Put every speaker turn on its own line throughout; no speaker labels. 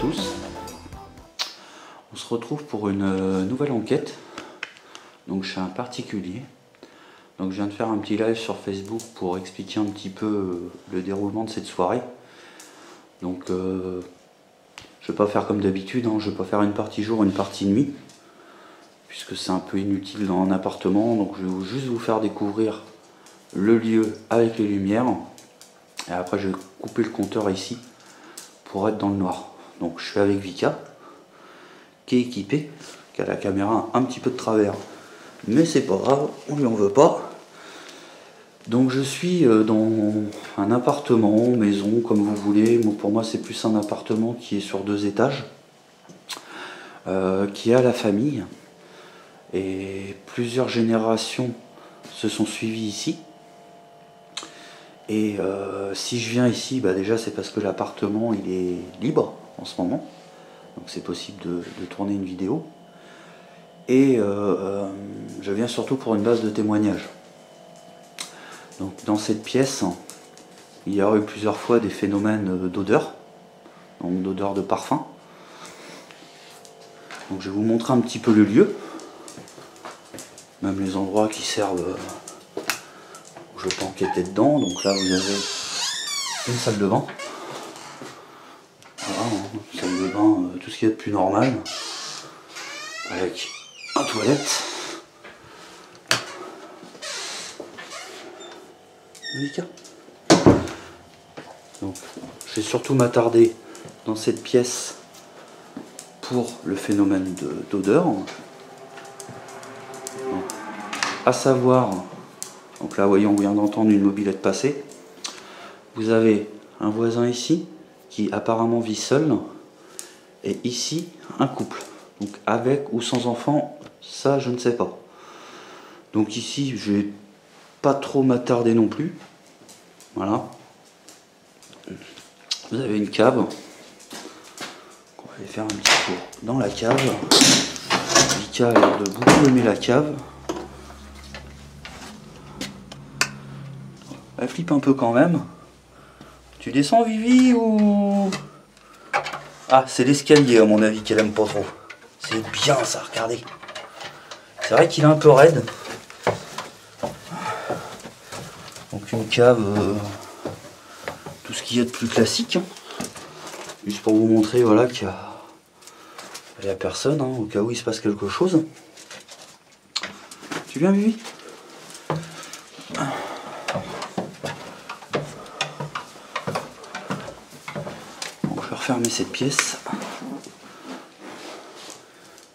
tous. On se retrouve pour une nouvelle enquête. Donc chez un particulier. Donc je viens de faire un petit live sur Facebook pour expliquer un petit peu le déroulement de cette soirée. Donc je vais pas faire comme d'habitude, hein. Je vais pas faire une partie jour, une partie nuit, puisque c'est un peu inutile dans un appartement. Donc je vais juste vous faire découvrir le lieu avec les lumières. Et après je vais couper le compteur ici pour être dans le noir. Donc je suis avec Vika, qui est équipée, qui a la caméra un petit peu de travers. Mais c'est pas grave, on lui en veut pas. Donc je suis dans un appartement, maison, comme vous voulez. Bon, pour moi c'est plus un appartement qui est sur 2 étages, qui a la famille. Et plusieurs générations se sont suivies ici. Et si je viens ici, bah déjà c'est parce que l'appartement il est libre en ce moment. Donc c'est possible de tourner une vidéo. Et je viens surtout pour une base de témoignage. Donc dans cette pièce, il y a eu plusieurs fois des phénomènes d'odeur, donc d'odeur de parfum. Donc je vais vous montrer un petit peu le lieu, même les endroits qui servent où je peux enquêter dedans. Donc là vous avez une salle de bain. Voilà, une salle de bain, tout ce qui est de plus normal, avec un toilette. Donc, je vais surtout m'attarder dans cette pièce pour le phénomène d'odeur. À savoir, donc là, voyons, on vient d'entendre une mobilette passer. Vous avez un voisin ici qui apparemment vit seul, et ici un couple. Donc avec ou sans enfant, ça je ne sais pas. Donc ici, je vais pas trop m'attarder non plus. Voilà. Vous avez une cave. On va aller faire un petit tour dans la cave. Vika a l'air de beaucoup aimer la cave. Elle flippe un peu quand même. Tu descends, Vivi, ou... Ah, c'est l'escalier à mon avis qu'elle aime pas trop. C'est bien ça, regardez. C'est vrai qu'il est un peu raide. Donc une cave, tout ce qu'il y a de plus classique, hein. Juste pour vous montrer, voilà, qu'il n'y a personne, hein, au cas où il se passe quelque chose. Tu viens, Vivi? Bon, je vais refermer cette pièce.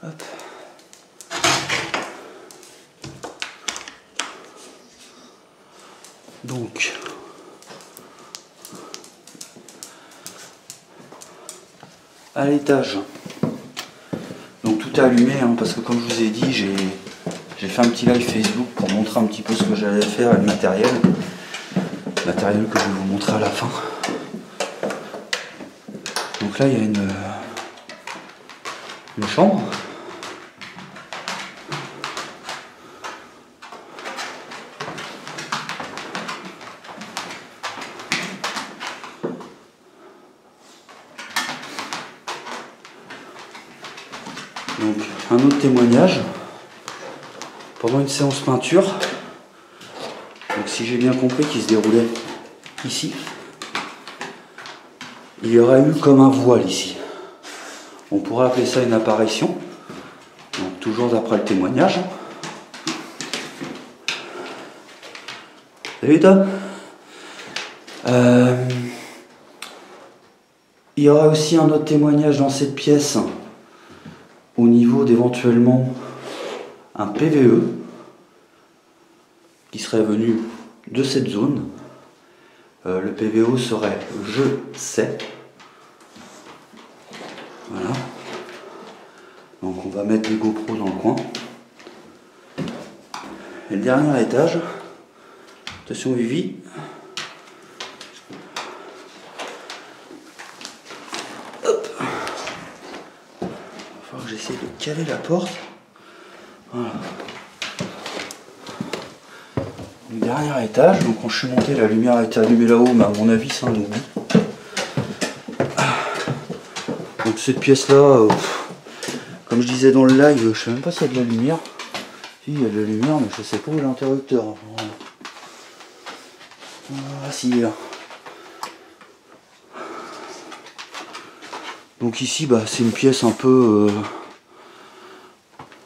Hop. Donc, à l'étage, donc tout est allumé, hein, parce que comme je vous ai dit, j'ai fait un petit live Facebook pour montrer un petit peu ce que j'allais faire et le matériel que je vais vous montrer à la fin. Donc là il y a une chambre. Donc un autre témoignage pendant une séance peinture, donc si j'ai bien compris, qui se déroulait ici, il y aurait eu comme un voile ici. On pourrait appeler ça une apparition, donc toujours d'après le témoignage. Salut toi. Il y aurait aussi un autre témoignage dans cette pièce au niveau d'éventuellement un PVE qui serait venu de cette zone. Le PVE serait je sais. Voilà. Donc on va mettre les GoPros dans le coin. Et le dernier étage, attention Vivi. J'essaie de caler la porte. Voilà. Le dernier étage, donc quand je suis monté, la lumière a été allumée là-haut, mais à mon avis c'est un oubli. Donc Donc cette pièce là, comme je disais dans le live, je sais même pas s'il y a de la lumière. Si, il y a de la lumière, mais je sais pas où est l'interrupteur. Ah si, il est là. Donc ici, bah, c'est une pièce un peu...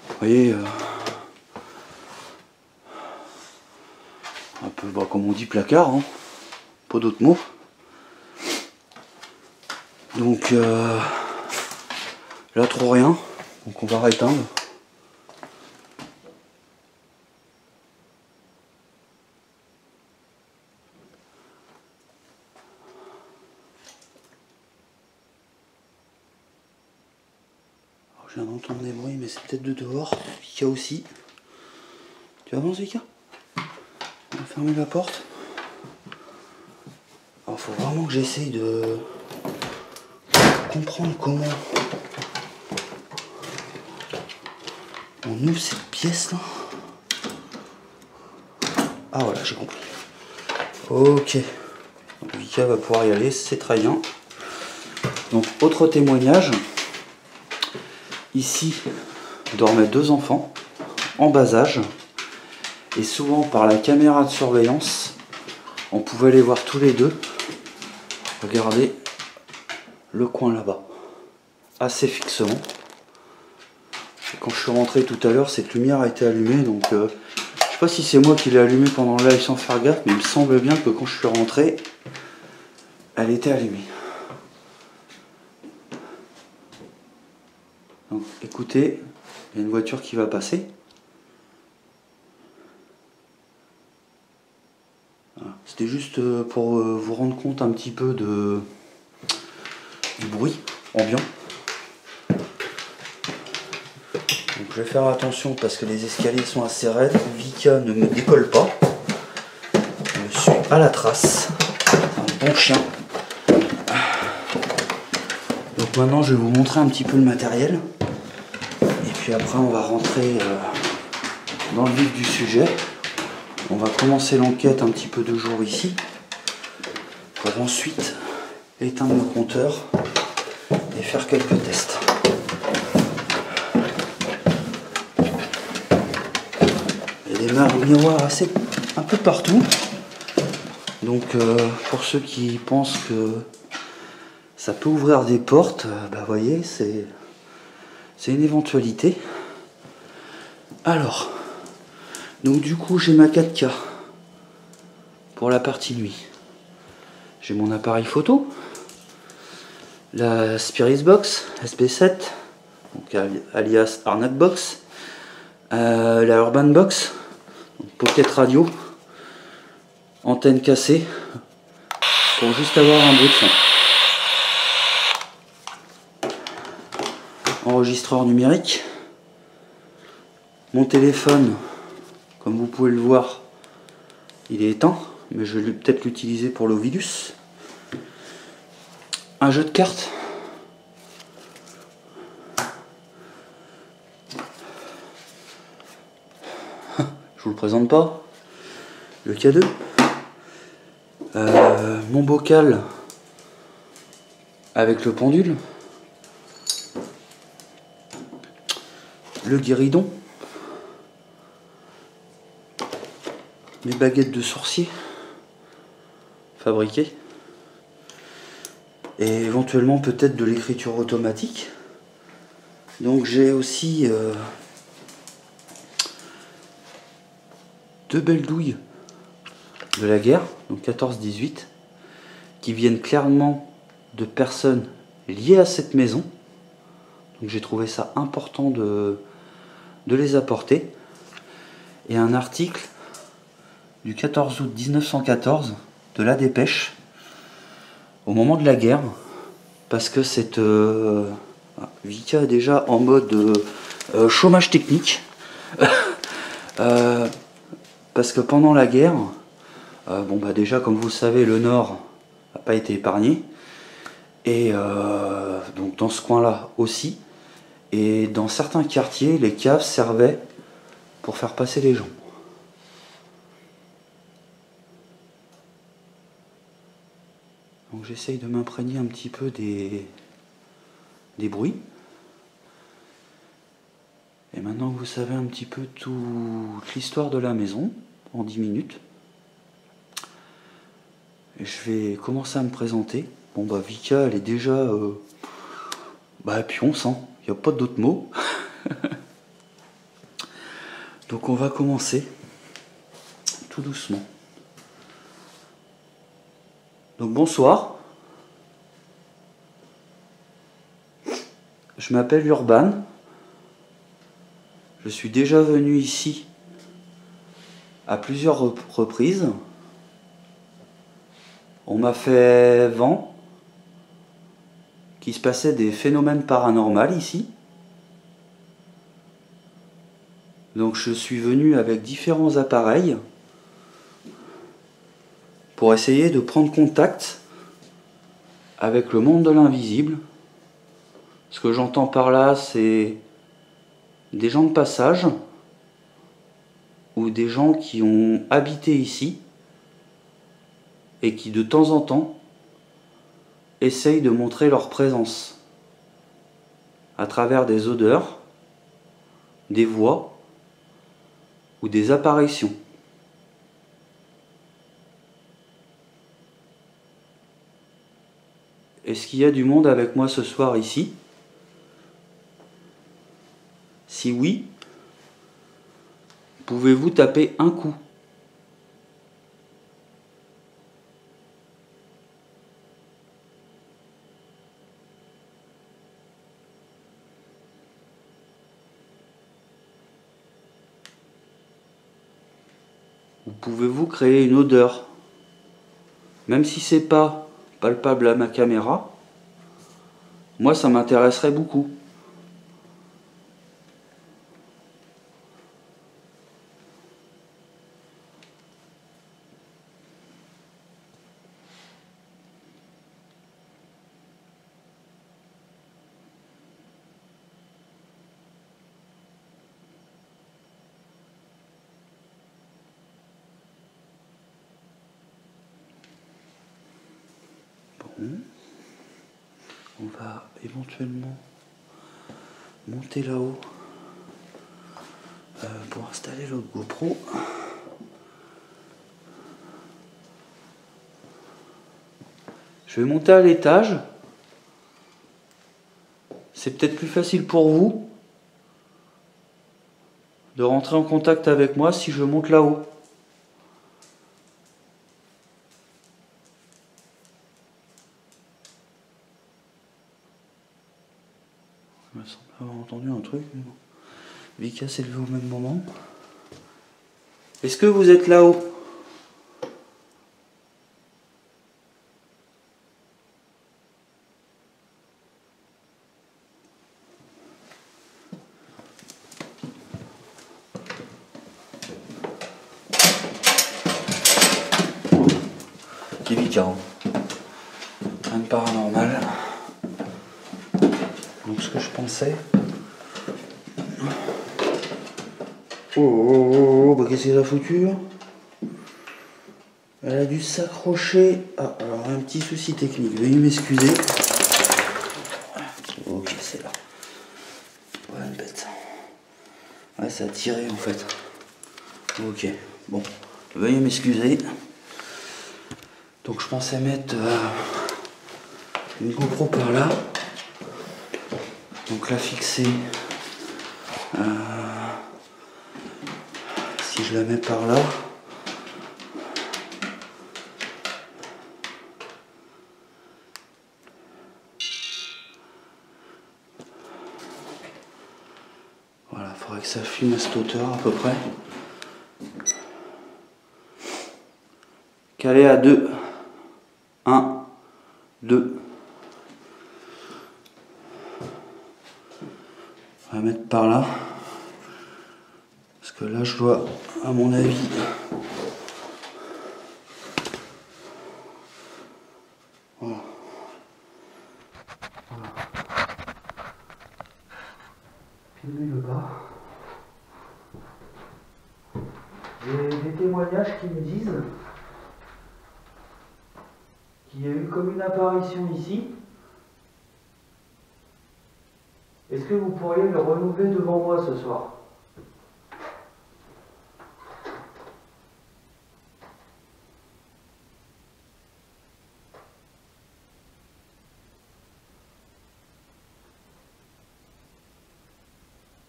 vous voyez, un peu, bah, comme on dit, placard, hein. Pas d'autres mots. Donc là, trop rien. Donc on va rééteindre. Je viens d'entendre des bruits, mais c'est peut-être de dehors. Vika aussi. Tu avances, Vika? On va fermer la porte. Alors, faut vraiment que j'essaye de comprendre comment on ouvre cette pièce là. Ah voilà, j'ai compris. Ok. Donc, Vika va pouvoir y aller, c'est très bien. Donc, autre témoignage. Ici dormaient 2 enfants en bas âge. Et souvent, par la caméra de surveillance, on pouvait les voir tous les deux. Regardez le coin là-bas. Assez fixement. Et quand je suis rentré tout à l'heure, cette lumière a été allumée. Donc, je sais pas si c'est moi qui l'ai allumée pendant le live sans faire gaffe, mais il me semble bien que quand je suis rentré, elle était allumée. Donc, écoutez, il y a une voiture qui va passer. Voilà. C'était juste pour vous rendre compte un petit peu du bruit ambiant. Donc je vais faire attention parce que les escaliers sont assez raides. Vika ne me décolle pas. Je suis à la trace. Un bon chien. Donc maintenant je vais vous montrer un petit peu le matériel. Et puis après on va rentrer dans le vif du sujet. On va commencer l'enquête un petit peu de jour ici. Pour ensuite éteindre le compteur et faire quelques tests. Il y a des miroirs un peu partout. Donc pour ceux qui pensent que ça peut ouvrir des portes, bah voyez, c'est une éventualité. Alors, donc du coup j'ai ma 4K pour la partie nuit. J'ai mon appareil photo, la Spirit Box SP7, donc alias Arnaque Box, la Urban Box, donc Pocket Radio, antenne cassée, pour juste avoir un bruit de son. Enregistreur numérique. Mon téléphone, comme vous pouvez le voir, il est éteint, mais je vais peut-être l'utiliser pour l'Ovilus. Un jeu de cartes. Je vous le présente pas. Le K2. Mon bocal avec le pendule. Le guéridon. Mes baguettes de sorcier fabriquées. Et éventuellement peut-être de l'écriture automatique. Donc j'ai aussi 2 belles douilles de la guerre, donc 14-18, qui viennent clairement de personnes liées à cette maison. Donc j'ai trouvé ça important de les apporter. Et un article du 14 août 1914 de La Dépêche, au moment de la guerre, parce que cette Vika est déjà en mode chômage technique, parce que pendant la guerre, bon bah déjà comme vous le savez, le Nord n'a pas été épargné, et donc dans ce coin-là aussi, et dans certains quartiers, les caves servaient pour faire passer les gens. Donc j'essaye de m'imprégner un petit peu des des bruits. Et maintenant que vous savez un petit peu toute l'histoire de la maison, en 10 minutes, et je vais commencer à me présenter. Bon bah Vika, elle est déjà pionce, hein. Il n'y a pas d'autres mots. Donc on va commencer tout doucement. Donc bonsoir. Je m'appelle Urban. Je suis déjà venu ici à plusieurs reprises. On m'a fait vent qu'il se passait des phénomènes paranormaux ici. Donc je suis venu avec différents appareils pour essayer de prendre contact avec le monde de l'invisible. Ce que j'entends par là, c'est des gens de passage ou des gens qui ont habité ici et qui de temps en temps essayent de montrer leur présence à travers des odeurs, des voix ou des apparitions. Est-ce qu'il y a du monde avec moi ce soir ici? Si oui, pouvez-vous taper un coup? Ou pouvez-vous créer une odeur? Même si c'est pas palpable à ma caméra, moi ça m'intéresserait beaucoup. On va éventuellement monter là-haut pour installer l'autre GoPro. Je vais monter à l'étage. C'est peut-être plus facile pour vous de rentrer en contact avec moi si je monte là-haut. Il me semble avoir entendu un truc. Mais bon. Vika s'est levé au même moment. Est-ce que vous êtes là-haut? Qui Vika, hein. Rien de paranormal. Donc ce que je pensais... Bah qu'est-ce qu'elle a foutu? Elle a dû s'accrocher. Ah, alors un petit souci technique, veuillez m'excuser. Ok, c'est là. Ouais, une bête. Ouais, ça a tiré en fait. Ok, bon, veuillez m'excuser. Donc je pensais mettre une GoPro par là. Donc la fixer. Si je la mets par là. Voilà, il faudrait que ça filme à cette hauteur à peu près. Calé à 2. 1, 2. On va mettre par là. Parce que là, je dois, à mon avis, voilà. Filmer le bas. J'ai des témoignages qui me disent qu'il y a eu comme une apparition ici. Est-ce que vous pourriez le renouveler devant moi ce soir?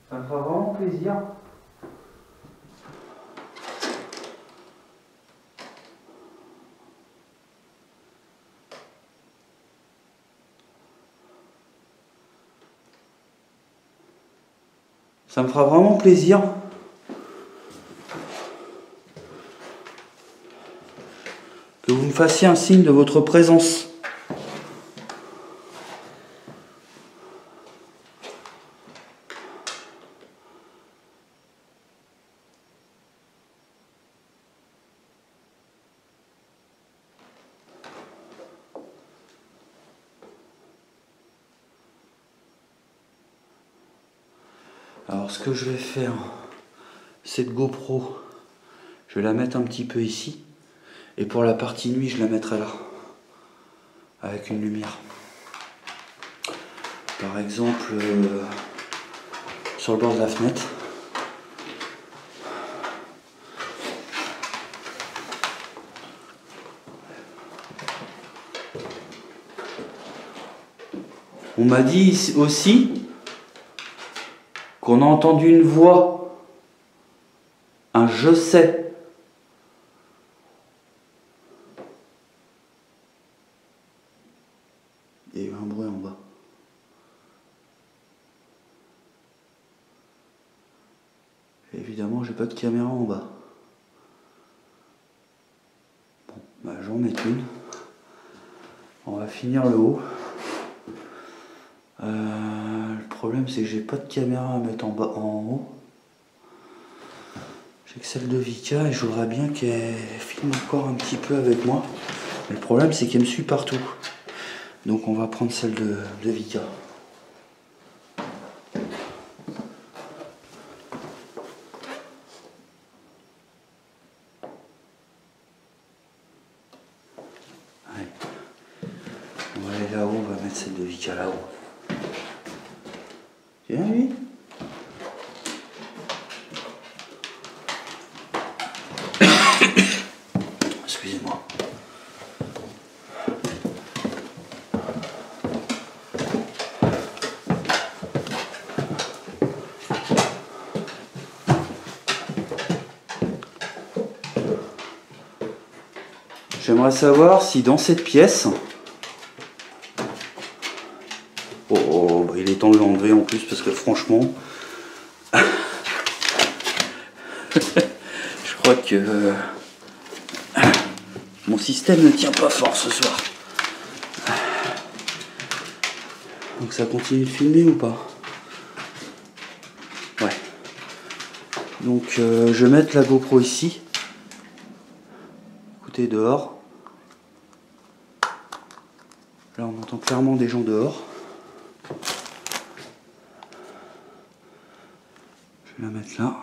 Ça me fera vraiment plaisir. Ça me fera vraiment plaisir que vous me fassiez un signe de votre présence. Alors ce que je vais faire, cette GoPro, je vais la mettre un petit peu ici. Et pour la partie nuit, je la mettrai là. Avec une lumière. Par exemple, sur le bord de la fenêtre. On m'a dit aussi qu'on a entendu une voix, un je sais. Il y a eu un bruit en bas. Et évidemment, j'ai pas de caméra en bas. Bon, bah j'en mets une. On va finir le haut. Le problème c'est que j'ai pas de caméra à mettre en bas, en haut. J'ai que celle de Vika et je voudrais bien qu'elle filme encore un petit peu avec moi. Mais le problème c'est qu'elle me suit partout. Donc on va prendre celle de Vika. Allez. On va aller là-haut, on va mettre celle de Vika là-haut. Tiens lui. Excusez-moi. J'aimerais savoir si dans cette pièce... Oh, bah il est temps de l'enlever en plus parce que franchement... je crois que... mon système ne tient pas fort ce soir. Donc ça continue de filmer ou pas? Ouais. Donc je vais mettre la GoPro ici. Écoutez, dehors. Là on entend clairement des gens dehors. Je vais la mettre là.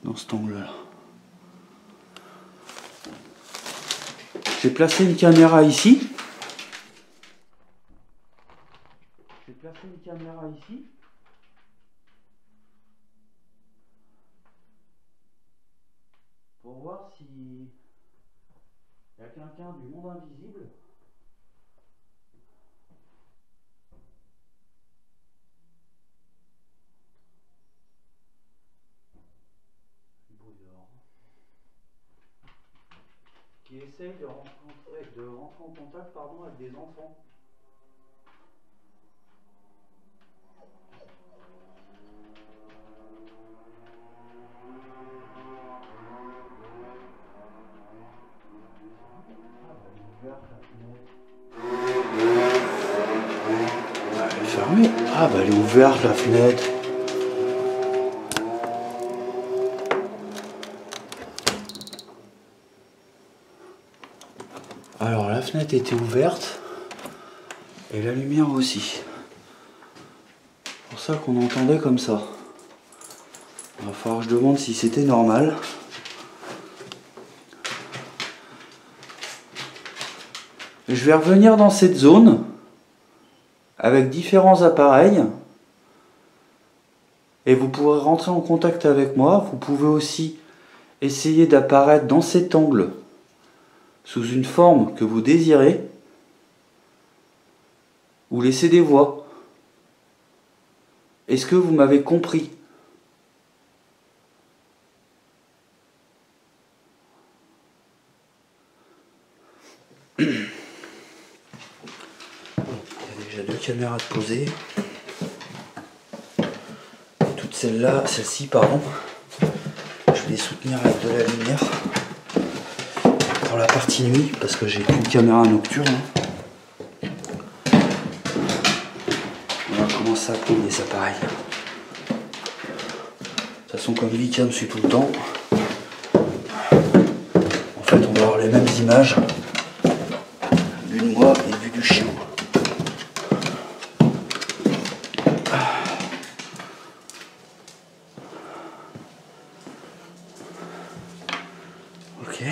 Dans cet angle-là. J'ai placé une caméra ici. J'ai placé une caméra ici. Pour voir si il y a quelqu'un du monde invisible. Du bruit dehors. Qui essaye de rentrer en contact avec des enfants. Elle est fermée. Ah bah elle est ouverte la fenêtre. Alors la fenêtre était ouverte et la lumière aussi. C'est pour ça qu'on entendait comme ça. Il va falloir que je demande si c'était normal. Je vais revenir dans cette zone avec différents appareils. Et vous pourrez rentrer en contact avec moi. Vous pouvez aussi essayer d'apparaître dans cet angle sous une forme que vous désirez ou laisser des voix. Est-ce que vous m'avez compris? Il y a déjà 2 caméras de posées. Toutes celles-là, celle-ci, pardon. Je vais les soutenir avec de la lumière pour la partie nuit parce que j'ai qu'une caméra nocturne. On va commencer à prendre les appareils. De toute façon, comme Vicam suit tout le temps, en fait, on va avoir les mêmes images. Vue de moi et vue du chien. Ok.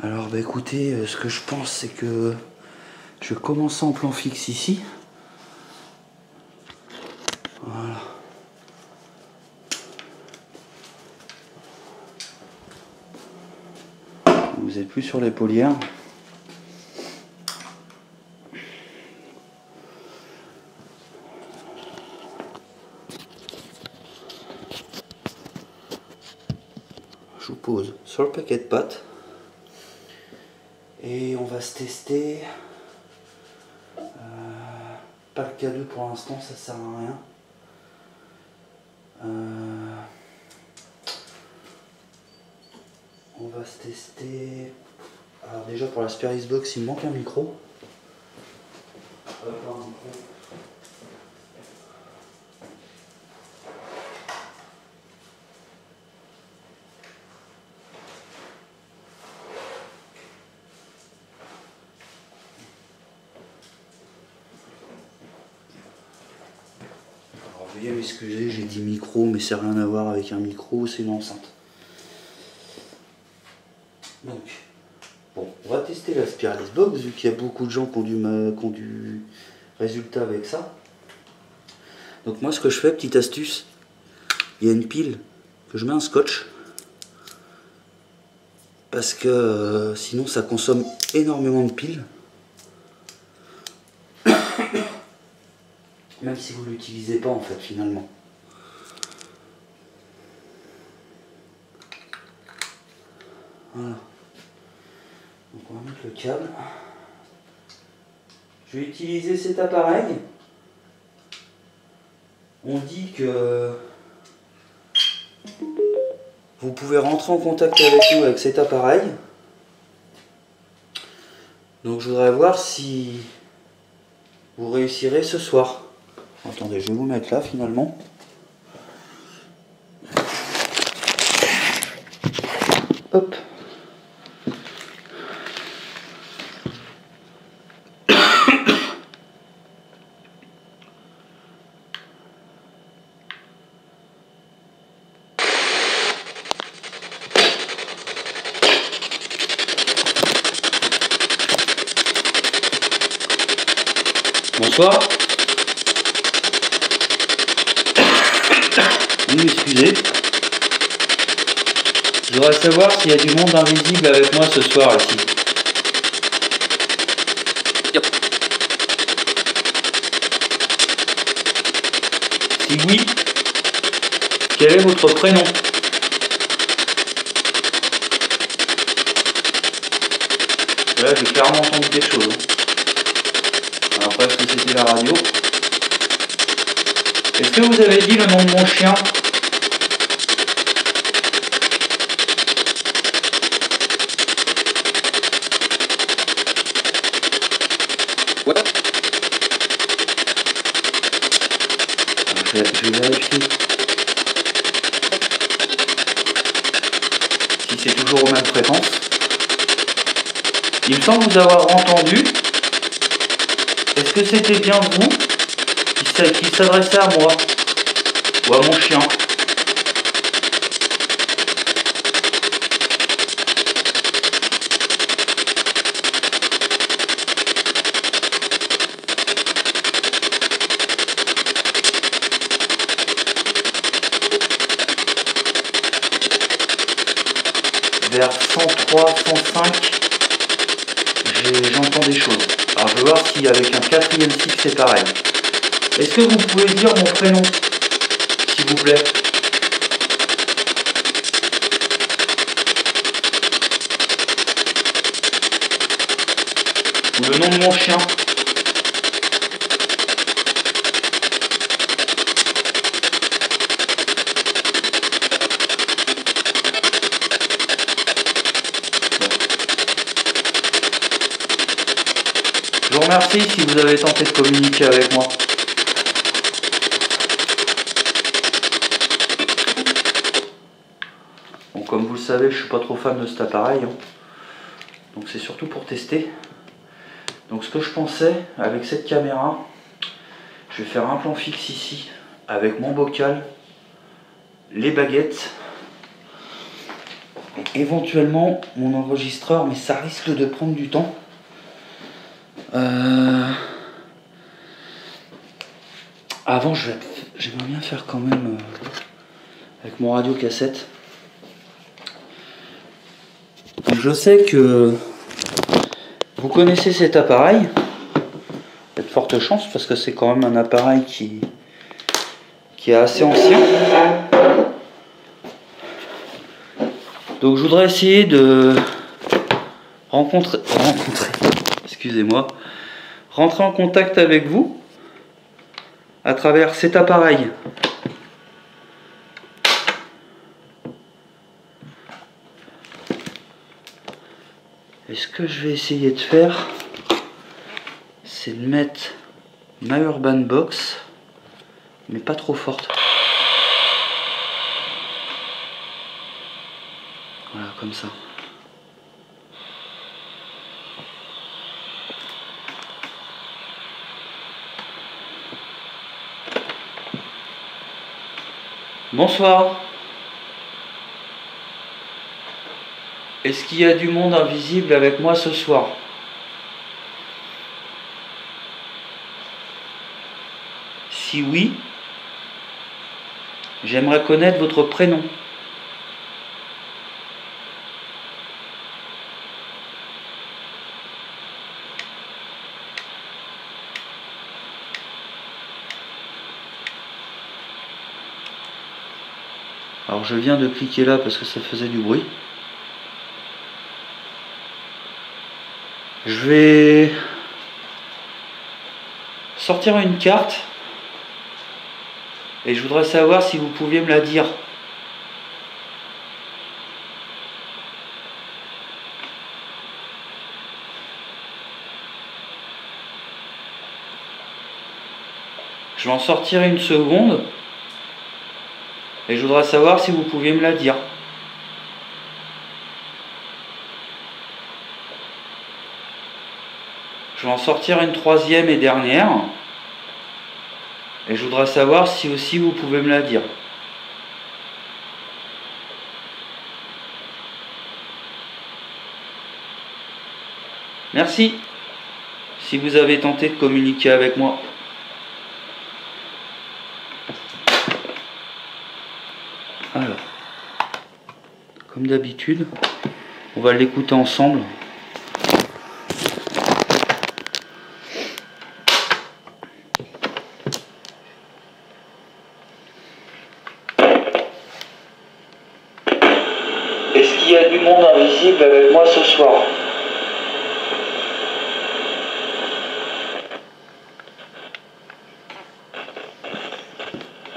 Alors bah écoutez, ce que je pense c'est que je vais commencer en plan fixe ici. Voilà. Vous n'êtes plus sur les polières. Je vous pose sur le paquet de pâtes et on va se tester. Pas le K2 pour l'instant, ça sert à rien. On va se tester. Alors déjà pour la Spiris Box, il me manque un micro. Veuillez m'excuser, j'ai dit micro, mais c'est rien à voir avec un micro, c'est une enceinte. Donc, bon, on va tester la Spiris Box, vu qu'il y a beaucoup de gens qui ont du résultat avec ça. Donc moi, ce que je fais, petite astuce, il y a une pile que je mets un scotch, parce que sinon ça consomme énormément de piles. Même si vous ne l'utilisez pas en fait finalement. Voilà. Donc on va mettre le câble. Je vais utiliser cet appareil. On dit que vous pouvez rentrer en contact avec nous avec cet appareil. Donc je voudrais voir si vous réussirez ce soir. Attendez, je vais vous mettre là finalement. Hop. Bonsoir. Vous m'excusez. Je voudrais savoir s'il y a du monde invisible avec moi ce soir ici. Si oui, quel est votre prénom? Là, j'ai clairement entendu des choses. Alors, après, est-ce que c'était la radio? Est-ce que vous avez dit le nom de mon chien? Ouais. Je vais vérifier si c'est toujours aux mêmes fréquences. Il me semble vous avoir entendu. Est-ce que c'était bien vous qui s'adressait à moi ou à mon chien? vers 103, 105, j'entends des choses. Alors je vais voir si avec un quatrième cycle c'est pareil. Est-ce que vous pouvez dire mon prénom, s'il vous plaît? Ou le nom de mon chien? Je vous remercie si vous avez tenté de communiquer avec moi. Bon, comme vous le savez, je suis pas trop fan de cet appareil, hein. Donc c'est surtout pour tester. Donc ce que je pensais avec cette caméra, je vais faire un plan fixe ici avec mon bocal, les baguettes et éventuellement mon enregistreur, mais ça risque de prendre du temps. Avant, j'aimerais bien faire quand même avec mon radio cassette. Donc je sais que vous connaissez cet appareil. Il y a de fortes chances parce que c'est quand même un appareil qui est assez ancien. Donc je voudrais essayer de excusez-moi, rentrer en contact avec vous à travers cet appareil. Et ce que je vais essayer de faire, c'est de mettre ma Urban Box, mais pas trop forte. Voilà, comme ça. Bonsoir. Est-ce qu'il y a du monde invisible avec moi ce soir? Si oui, j'aimerais connaître votre prénom. Alors je viens de cliquer là parce que ça faisait du bruit. Je vais sortir une carte et je voudrais savoir si vous pouviez me la dire. Je vais en sortir une seconde et je voudrais savoir si vous pouviez me la dire. Je vais en sortir une troisième et dernière. Et je voudrais savoir si aussi vous pouvez me la dire. Merci. Si vous avez tenté de communiquer avec moi. Alors, comme d'habitude, on va l'écouter ensemble. Est-ce qu'il y a du monde invisible avec moi ce soir?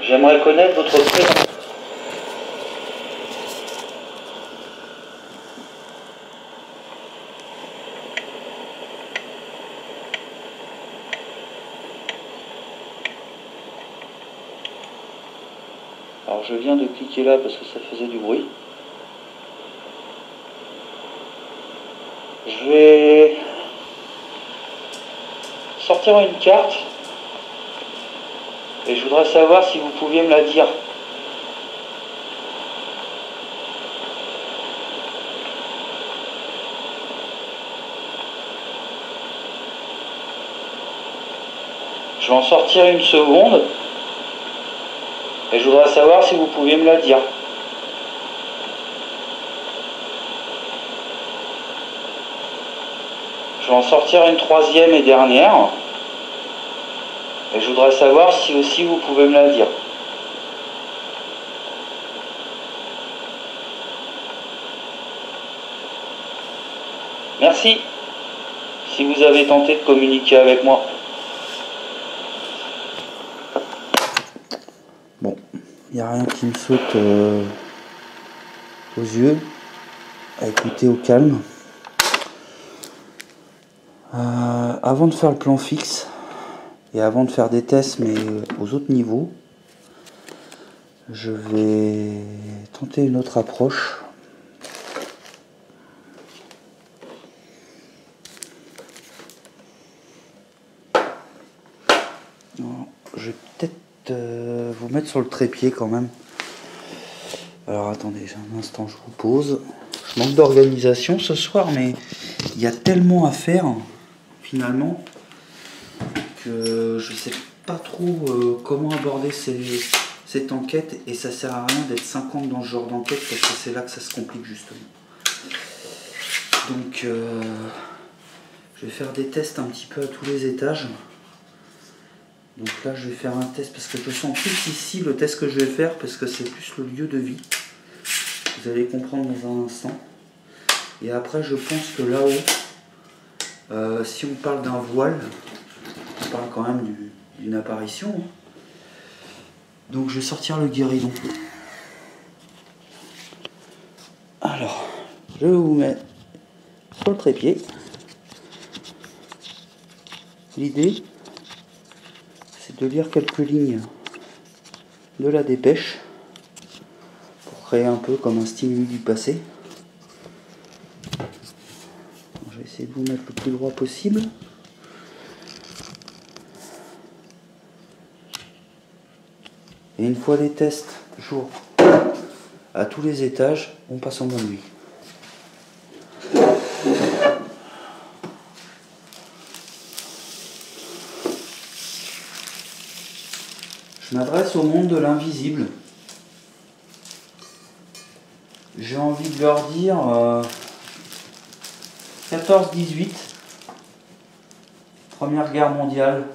J'aimerais connaître votre prénom. Alors je viens de cliquer là parce que ça faisait du bruit. Je vais sortir une carte et je voudrais savoir si vous pouviez me la dire. Je vais en sortir une seconde et je voudrais savoir si vous pouviez me la dire. Je vais en sortir une troisième et dernière. Et je voudrais savoir si aussi vous pouvez me la dire. Merci si vous avez tenté de communiquer avec moi. Bon, il n'y a rien qui me saute aux yeux. À écouter au calme. Avant de faire le plan fixe et avant de faire des tests mais aux autres niveaux, je vais tenter une autre approche. Je vais peut-être vous mettre sur le trépied quand même. Alors attendez, un instant, je vous pose. Je manque d'organisation ce soir, mais il y a tellement à faire finalement que je sais pas trop comment aborder cette enquête, et ça sert à rien d'être 50 dans ce genre d'enquête parce que c'est là que ça se complique justement. Donc je vais faire des tests un petit peu à tous les étages. Donc là je vais faire un test parce que je sens plus ici le test que je vais faire parce que c'est plus le lieu de vie. Vous allez comprendre dans un instant. Et après je pense que là-haut, si on parle d'un voile, on parle quand même d'une apparition. Donc je vais sortir le guéridon. Alors, je vais vous mettre sur le trépied. L'idée, c'est de lire quelques lignes de la dépêche pour créer un peu comme un stimuli du passé. Je vais essayer de vous mettre le plus droit possible. Et une fois les tests jour à tous les étages, on passe en bonne nuit. Je m'adresse au monde de l'invisible. J'ai envie de leur dire 14-18, Première Guerre mondiale.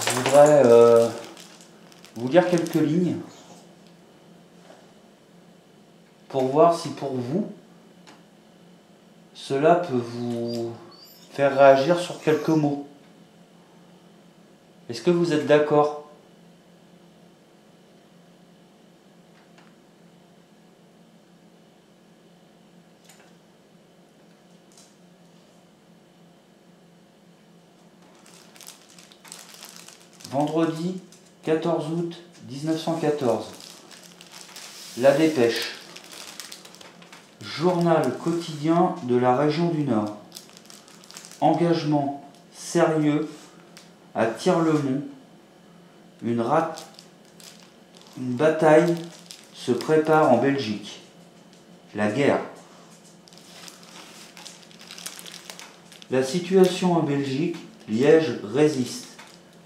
Je voudrais vous lire quelques lignes pour voir si pour vous, cela peut vous faire réagir sur quelques mots. Est-ce que vous êtes d'accord ? Vendredi 14 août 1914. La Dépêche. Journal quotidien de la région du Nord. Engagement sérieux à Tir-le-Mont. Une bataille se prépare en Belgique. La guerre. La situation en Belgique, Liège résiste.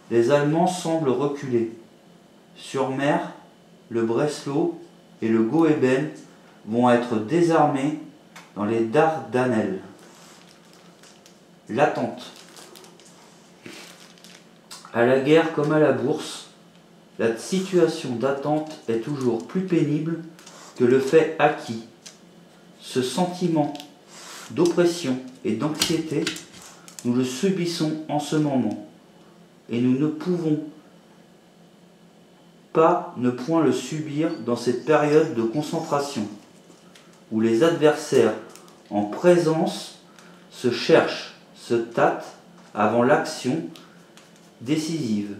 Les Allemands semblent reculer. Sur mer, le Breslau et le Goeben vont être désarmés dans les Dardanelles. L'attente. À la guerre comme à la bourse, la situation d'attente est toujours plus pénible que le fait acquis. Ce sentiment d'oppression et d'anxiété, nous le subissons en ce moment. Et nous ne pouvons pas ne point le subir dans cette période de concentration, où les adversaires en présence se cherchent, se tâtent avant l'action décisive,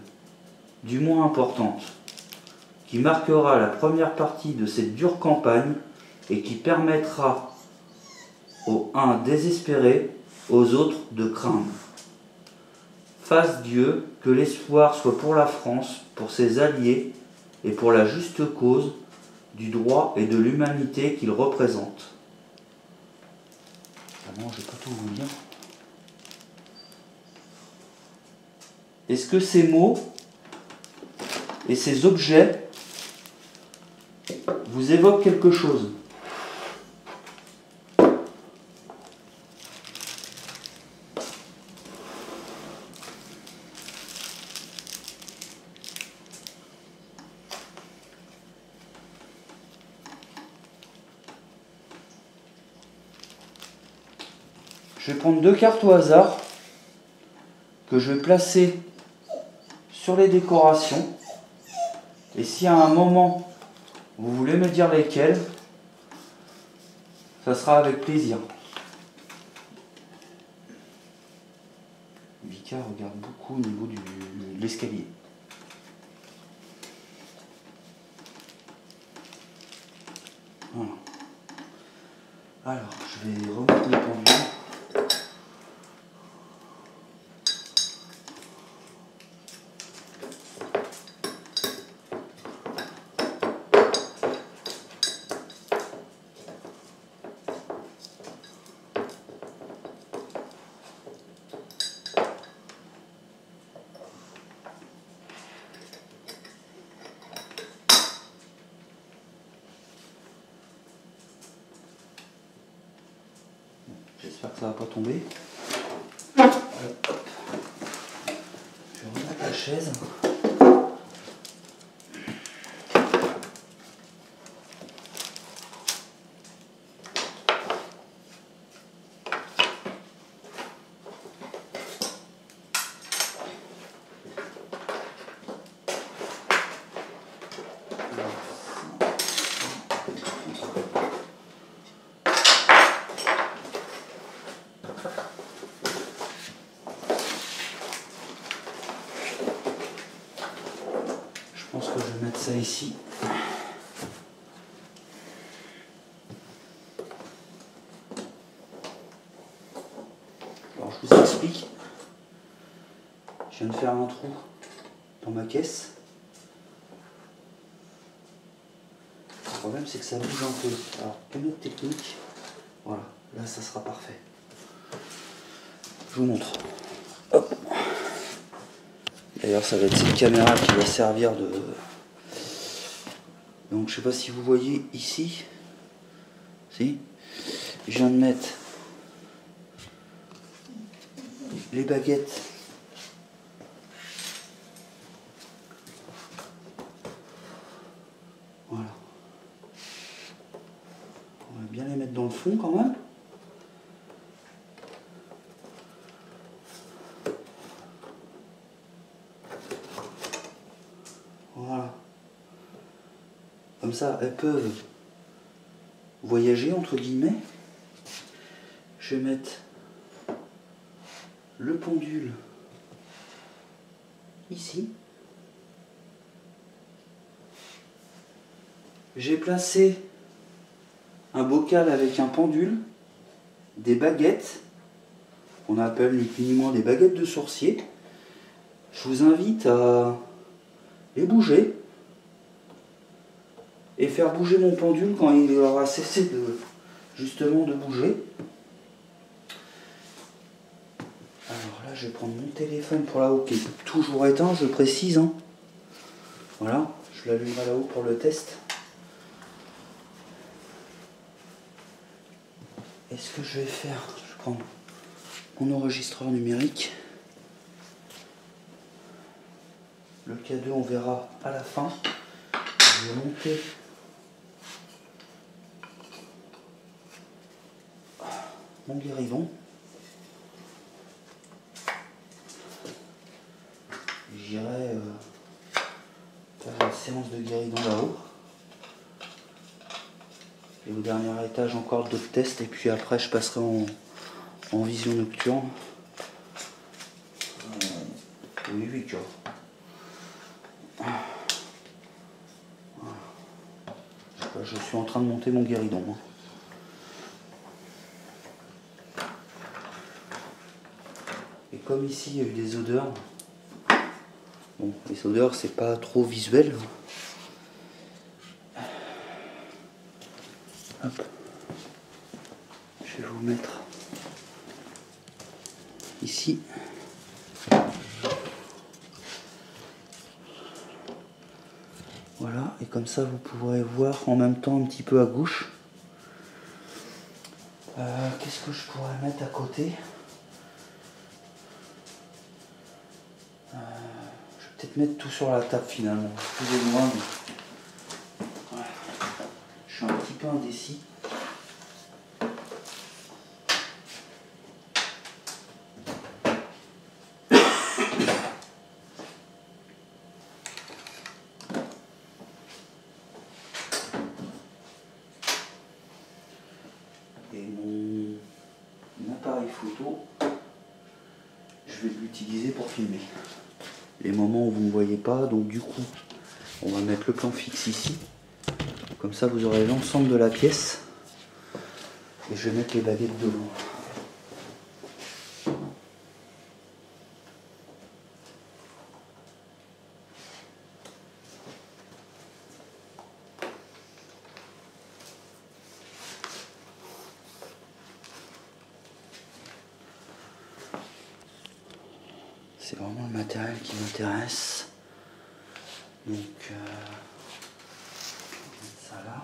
du moins importante, qui marquera la première partie de cette dure campagne et qui permettra aux uns désespérés, aux autres de craindre. Fasse Dieu que l'espoir soit pour la France, pour ses alliés et pour la juste cause du droit et de l'humanité qu'il représente. Ah non, je ne vais pas tout vous lire. Est-ce que ces mots et ces objets vous évoquent quelque chose ? je vais prendre 2 cartes au hasard que je vais placer sur les décorations. Et si à un moment vous voulez me dire lesquelles, ça sera avec plaisir. Vika regarde beaucoup au niveau de l'escalier. Voilà. Alors, je vais remettre mes pendules. J'espère que ça va pas tomber. Hop. Je vais remettre la chaise. Je pense que je vais mettre ça ici. Alors je vous explique. Je viens de faire un trou dans ma caisse. Le problème c'est que ça bouge un peu. Alors une autre technique. Voilà, là ça sera parfait. Je vous montre. Hop. D'ailleurs ça va être cette caméra qui va servir de... Donc je sais pas si vous voyez ici. Si. Je viens de mettre les baguettes. Voilà. On va bien les mettre dans le fond quand même. Voilà. Comme ça, elles peuvent voyager entre guillemets. Je vais mettre le pendule ici. J'ai placé un bocal avec un pendule, des baguettes, qu'on appelle ni plus ni moins des baguettes de sorcier. Je vous invite à les bouger et faire bouger mon pendule quand il aura cessé de justement de bouger. Alors là, je vais prendre mon téléphone pour là-haut qui est toujours éteint, je précise. Hein. Voilà, je l'allumerai là-haut pour le test. Et ce que je vais faire, je vais prendre mon enregistreur numérique. Le K2, on verra à la fin. Je vais monter mon guéridon. J'irai faire la séance de guéridon là-haut. Et au dernier étage encore d'autres tests et puis après je passerai en vision nocturne. Oui, 8 jours. Je suis en train de monter mon guéridon. Et comme ici il y a eu des odeurs, bon, les odeurs c'est pas trop visuel. Hop. Je vais vous mettre ici. Voilà, et comme ça vous pourrez voir en même temps un petit peu à gauche. Qu'est-ce que je pourrais mettre à côté? Je vais peut-être mettre tout sur la table finalement. Excusez-moi, mais voilà. Je suis un petit peu indécis. photo, je vais l'utiliser pour filmer les moments où vous ne voyez pas. Donc du coup, on va mettre le plan fixe ici. Comme ça, vous aurez l'ensemble de la pièce. Et je vais mettre les baguettes devant. C'est vraiment le matériel qui m'intéresse. Donc, on va mettre ça là.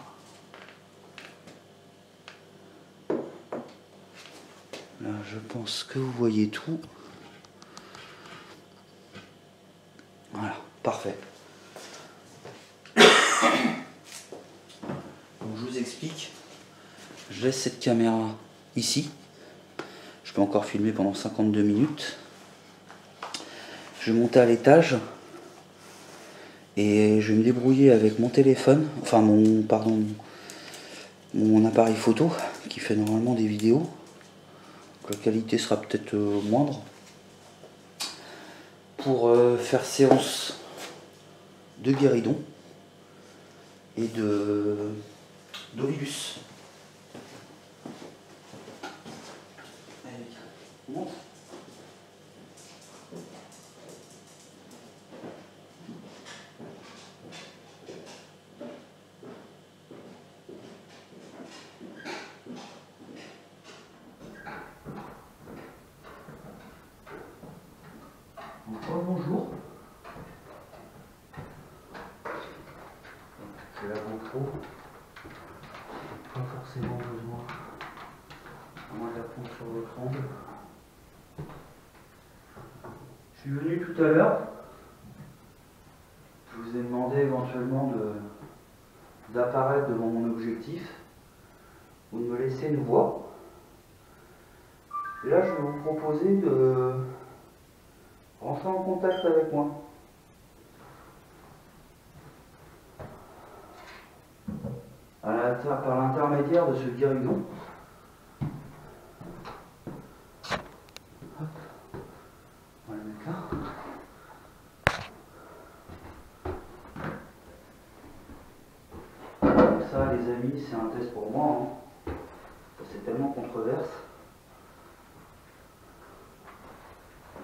Là, je pense que vous voyez tout. Voilà, parfait. Donc, je vous explique. Je laisse cette caméra ici. Je peux encore filmer pendant 52 minutes. Je vais monter à l'étage. Et je vais me débrouiller avec mon téléphone. Enfin, mon appareil photo qui fait normalement des vidéos. La qualité sera peut-être moindre. Pour faire séance de guéridon et d'Olivus. Bonjour. C'est la GoPro. Pas forcément besoin. À moins de la prendre sur votre angle. Je suis venu tout à l'heure. Je vous ai demandé éventuellement d'apparaître devant mon objectif ou de me laisser une voix. Et là, je vais vous proposer de rentrer en contact avec moi. Par l'intermédiaire de ce guéridon. Hop. On va le mettre là. Ça, les amis, c'est un test pour moi. Hein. C'est tellement controverse.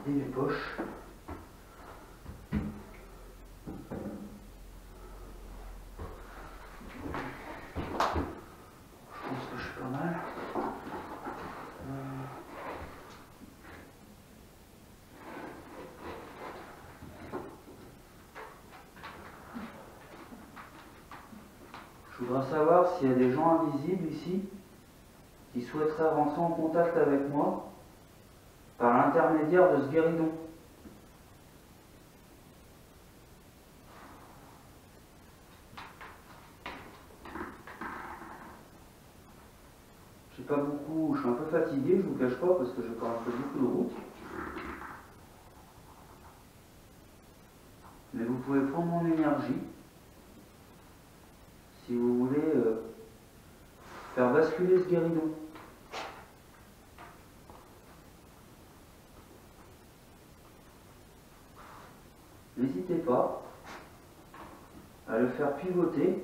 Et les poches. Je voudrais savoir s'il y a des gens invisibles ici qui souhaiteraient rentrer en contact avec moi par l'intermédiaire de ce guéridon. J'ai pas beaucoup, je suis un peu fatigué, je vous cache pas, parce que j'ai quand même fait beaucoup de route. Mais vous pouvez prendre mon énergie si vous voulez faire basculer ce guéridon. N'hésitez pas à le faire pivoter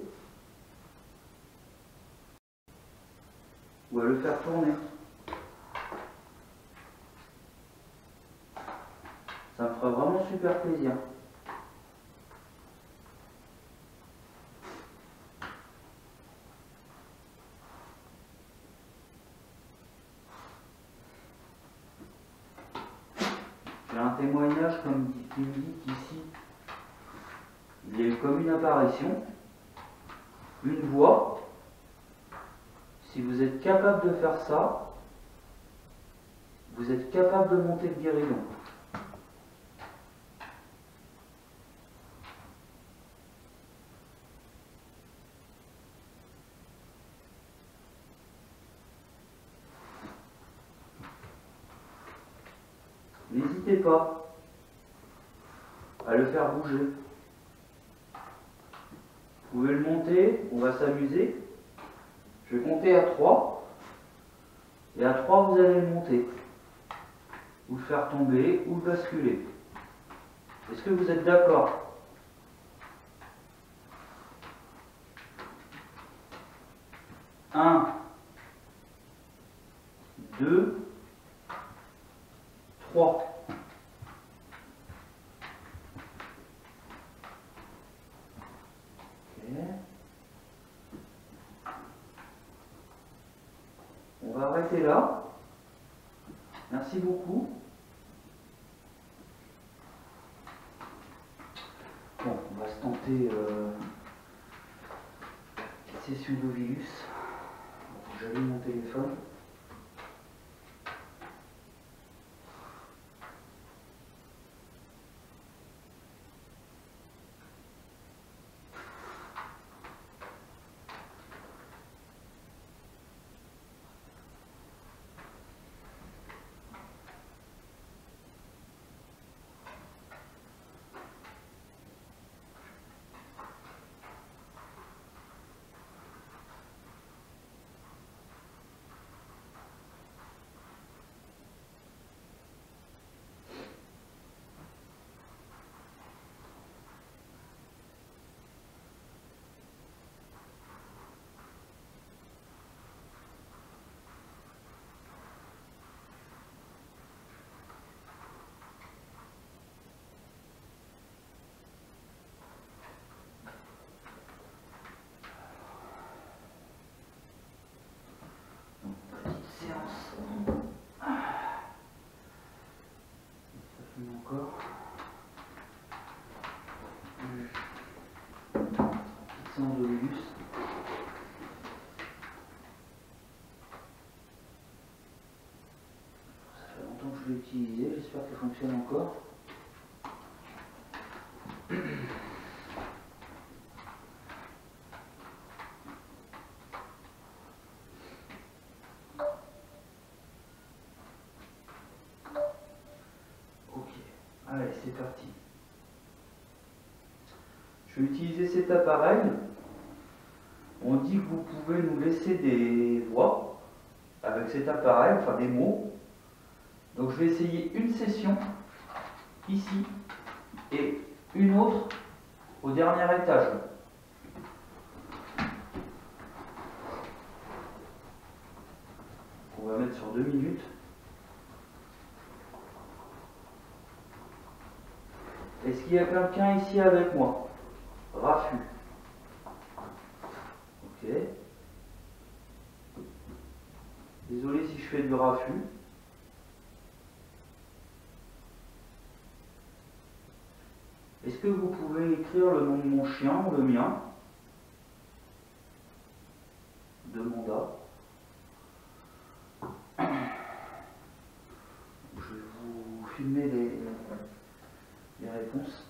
ou à le faire tourner. Ça me fera vraiment super plaisir. J'ai un témoignage qui me dit qu'ici, il y a eu comme une apparition, une voix. Si vous êtes capable de faire ça, vous êtes capable de monter le guéridon. N'hésitez pas à le faire bouger. Vous pouvez le monter, on va s'amuser. Je vais compter à 3. Et à 3, vous allez le monter. ou le faire tomber, ou le basculer. Est-ce que vous êtes d'accord? Un, 2, 3. On va arrêter là. Merci beaucoup. Bon, on va se tenter une session d'Ovilus. J'allume mon téléphone. Encore. Petite séance d'Ovilus. Ça fait longtemps que je l'ai utilisé, j'espère qu'elle fonctionne encore. Ok, allez, c'est parti. Je vais utiliser cet appareil. On dit que vous pouvez nous laisser des voix avec cet appareil, enfin des mots. Donc je vais essayer une session ici et une autre au dernier étage. On va mettre sur 2 minutes. Est-ce qu'il y a quelqu'un ici avec moi? Raffut. Ok. Désolé si je fais du raffut. Est-ce que vous pouvez écrire le nom de mon chien ou le mien? Demanda. Je vais vous filmer les réponses.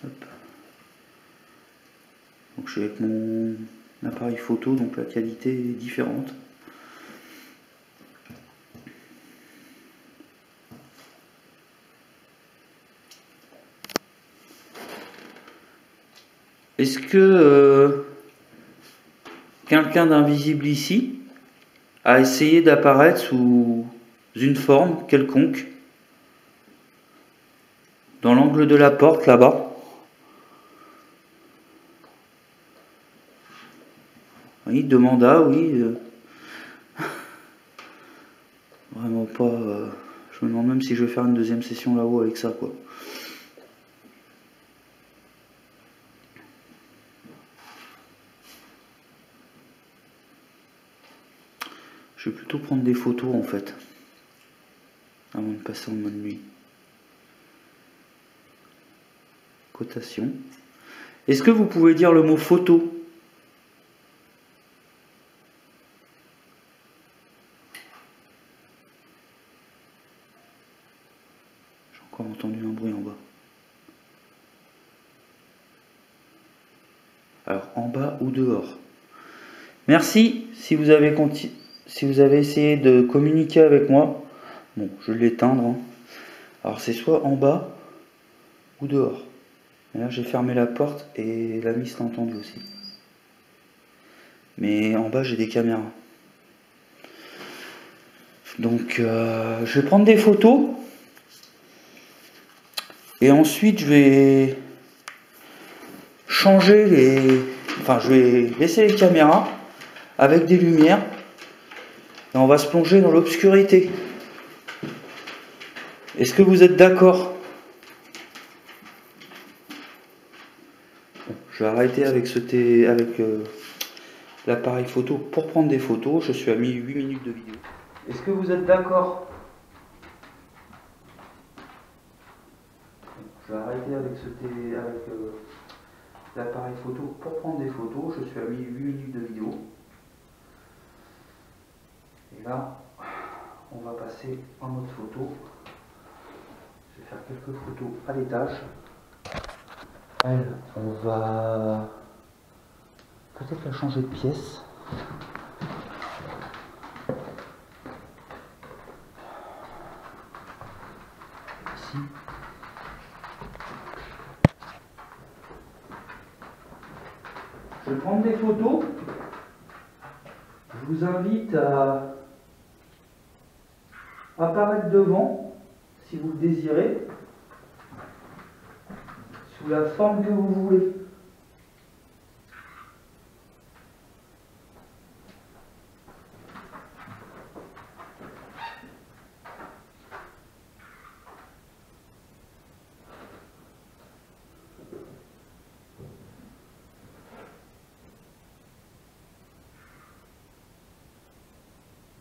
Hop. Donc je suis avec mon appareil photo, donc la qualité est différente. Est-ce que quelqu'un d'invisible ici a essayé d'apparaître sous une forme quelconque dans l'angle de la porte là-bas? Oui, demanda, oui. Vraiment pas. Je me demande même si je vais faire une deuxième session là-haut avec ça, quoi. Je vais plutôt prendre des photos en fait, avant de passer en mode nuit. Cotation. Est-ce que vous pouvez dire le mot photo? J'ai encore entendu un bruit en bas. Alors en bas ou dehors? Merci si vous avez essayé de communiquer avec moi. Bon, je vais l'éteindre. Hein. Alors c'est soit en bas ou dehors. Et là j'ai fermé la porte et la Miss l'a entendu aussi. Mais en bas j'ai des caméras. Donc je vais prendre des photos. Et ensuite je vais changer les... Enfin je vais laisser les caméras avec des lumières. Et on va se plonger dans l'obscurité. Est-ce que vous êtes d'accord? Je vais arrêter avec l'appareil photo pour prendre des photos. Je suis à 8 minutes de vidéo. Est-ce que vous êtes d'accord? Je vais arrêter avec l'appareil photo pour prendre des photos. Je suis à 8 minutes de vidéo. Et là, on va passer en mode photo. Je vais faire quelques photos à l'étage. Elle, on va peut-être la changer de pièce. Ici. Je vais prendre des photos. Je vous invite à apparaître devant, si vous le désirez, sous la forme que vous voulez.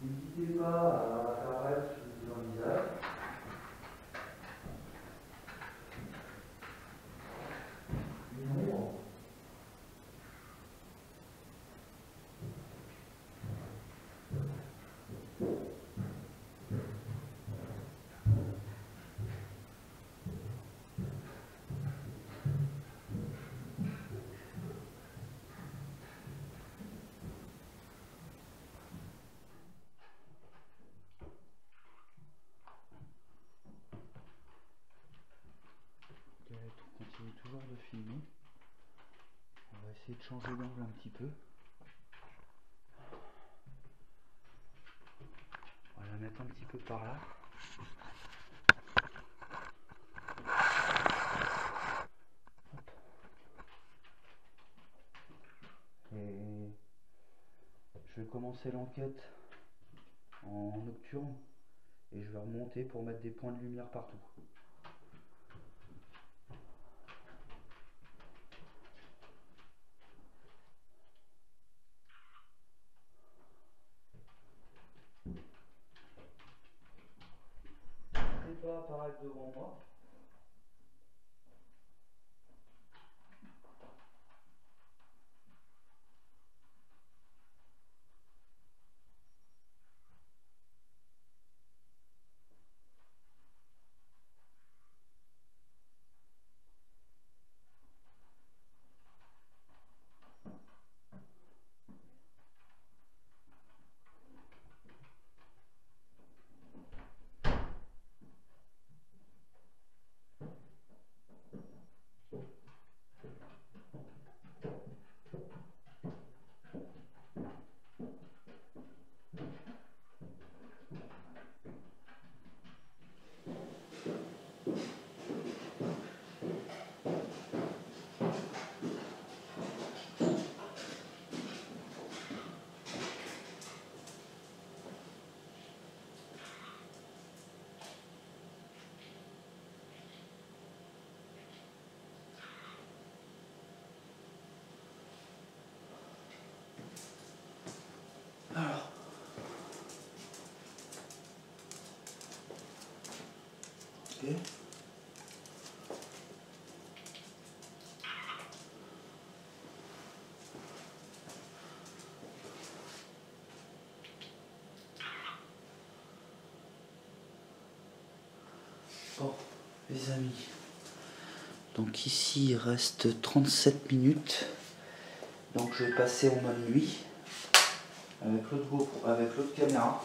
N'hésitez pas à apparaître sous un visage. On continue toujours de filmer. On va essayer de changer d'angle un petit peu. On va la mettre un petit peu par là. Hop. Et je vais commencer l'enquête en nocturne et je vais remonter pour mettre des points de lumière partout. N'hésitez pas à apparaître devant moi. Alors, ok. Bon, les amis, donc ici il reste 37 minutes, donc je vais passer en mode nuit avec l'autre caméra.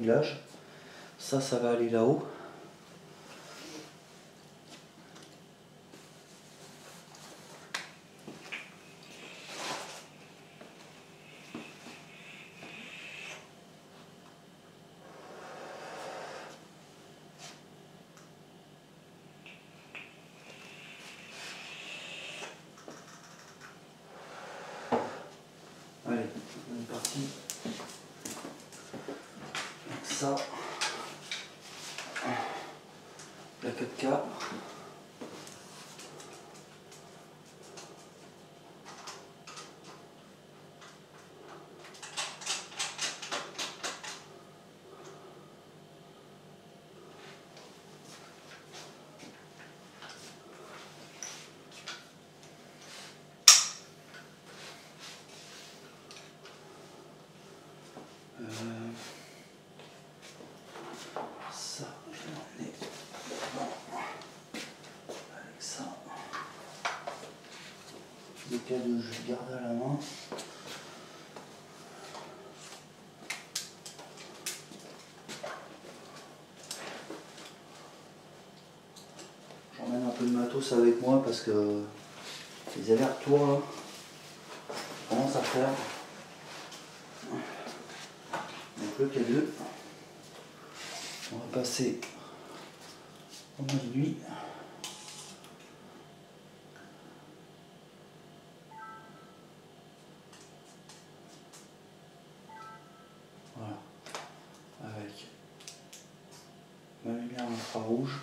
réglage. Ça va aller là-haut. Allez, on est parti. Ça, la 4K. Ça, je vais l'emmener avec ça. Le cadeau, je le garde à la main. J'emmène un peu de matos avec moi parce que les allers-retours là, commencent à faire. Donc le K2, on va passer au mode nuit. Voilà, avec ma lumière infrarouge.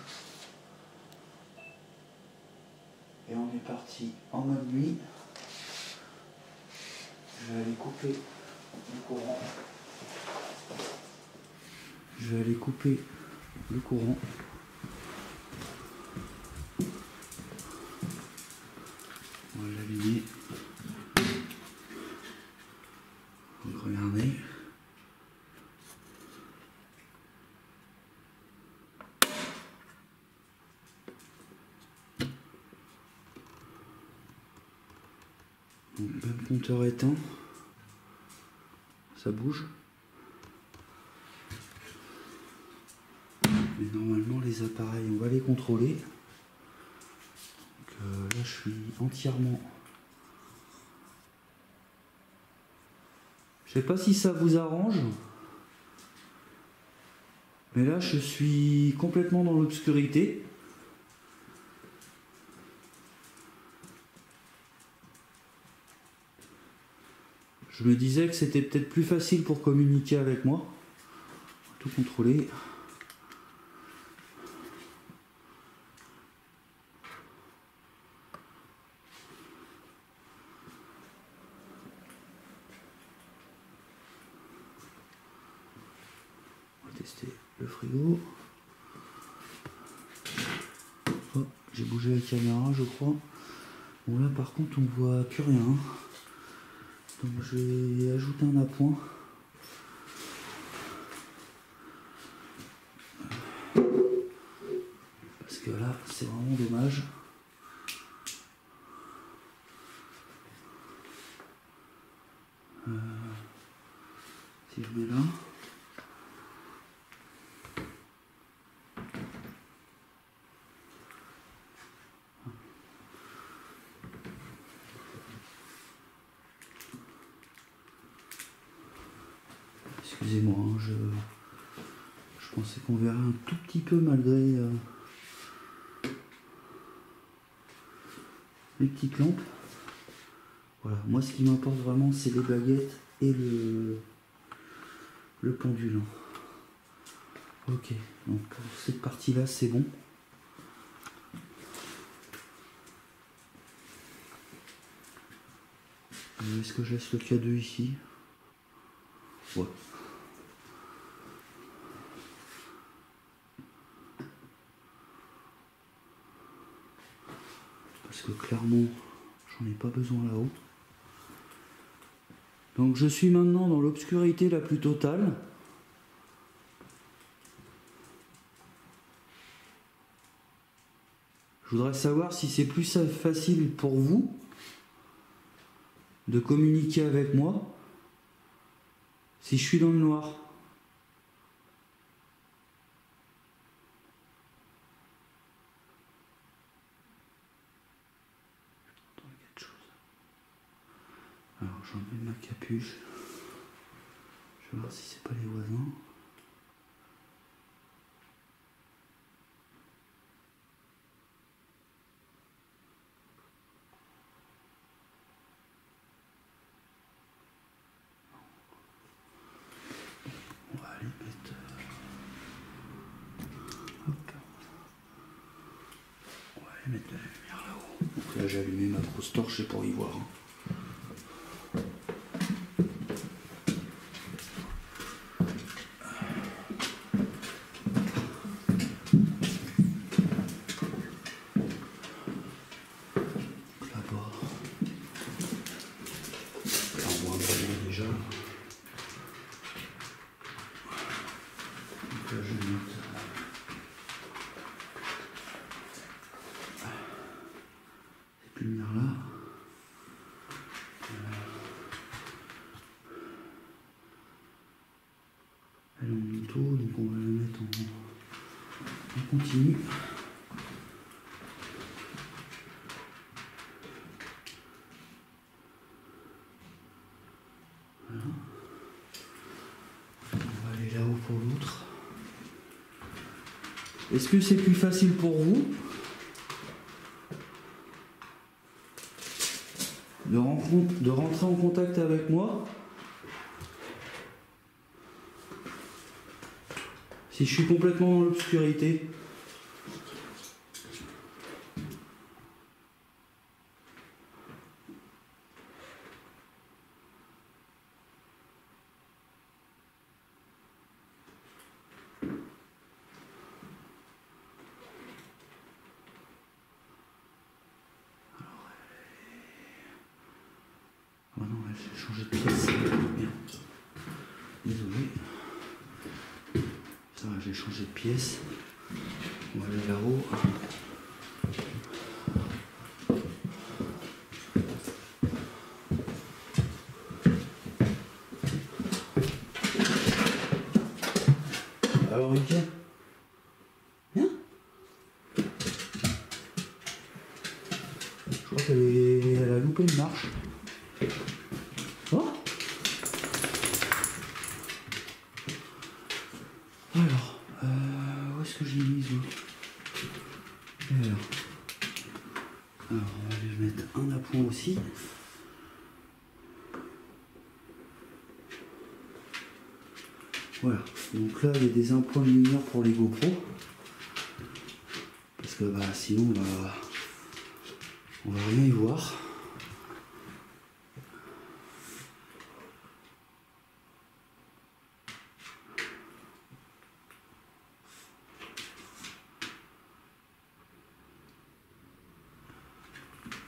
Et on est parti en mode nuit. Je vais aller couper le courant. Je vais aller couper le courant. On va l'allumer. Donc regardez. Donc même compteur éteint. Ça bouge. Mais normalement les appareils on va les contrôler. Donc là je suis entièrement. Je sais pas si ça vous arrange. Mais là je suis complètement dans l'obscurité. Je me disais que c'était peut-être plus facile pour communiquer avec moi. Tout contrôler. On va tester le frigo. Oh, j'ai bougé la caméra je crois. Bon là par contre on voit plus rien. Donc je vais ajouter un appoint. Parce que là c'est vraiment dommage. Si je mets là. Excusez-moi, hein, je pensais qu'on verrait un tout petit peu malgré les petites lampes. Voilà, moi ce qui m'importe vraiment c'est les baguettes et le pendule. Ok, donc pour cette partie là c'est bon. Est-ce que je laisse le K2 ici? Ouais. Parce que clairement, j'en ai pas besoin là-haut. Donc je suis maintenant dans l'obscurité la plus totale. Je voudrais savoir si c'est plus facile pour vous de communiquer avec moi si je suis dans le noir. Alors j'enlève ma capuche. Je vais voir si c'est pas les voisins. On va aller mettre... Hop. On va aller mettre de la lumière là-haut. Donc là j'ai allumé ma grosse torche, c'est pour y voir. Lumière là. Elle est en moto, donc on va la mettre en continu. Voilà. On va aller là-haut pour l'autre. Est-ce que c'est plus facile pour vous de rentrer en contact avec moi si je suis complètement dans l'obscurité? Oh non, j'ai changé de pièce. Merde. Désolé. Ça va, j'ai changé de pièce. On va aller là-haut. Alors, Mika, viens. Je crois qu'elle a loupé une marche. Oh. Alors, où est-ce que je l'ai mise? Alors, on va lui mettre un appoint aussi. Voilà, donc là il y a des appoints de lumière pour les GoPro. Parce que sinon on va rien y voir.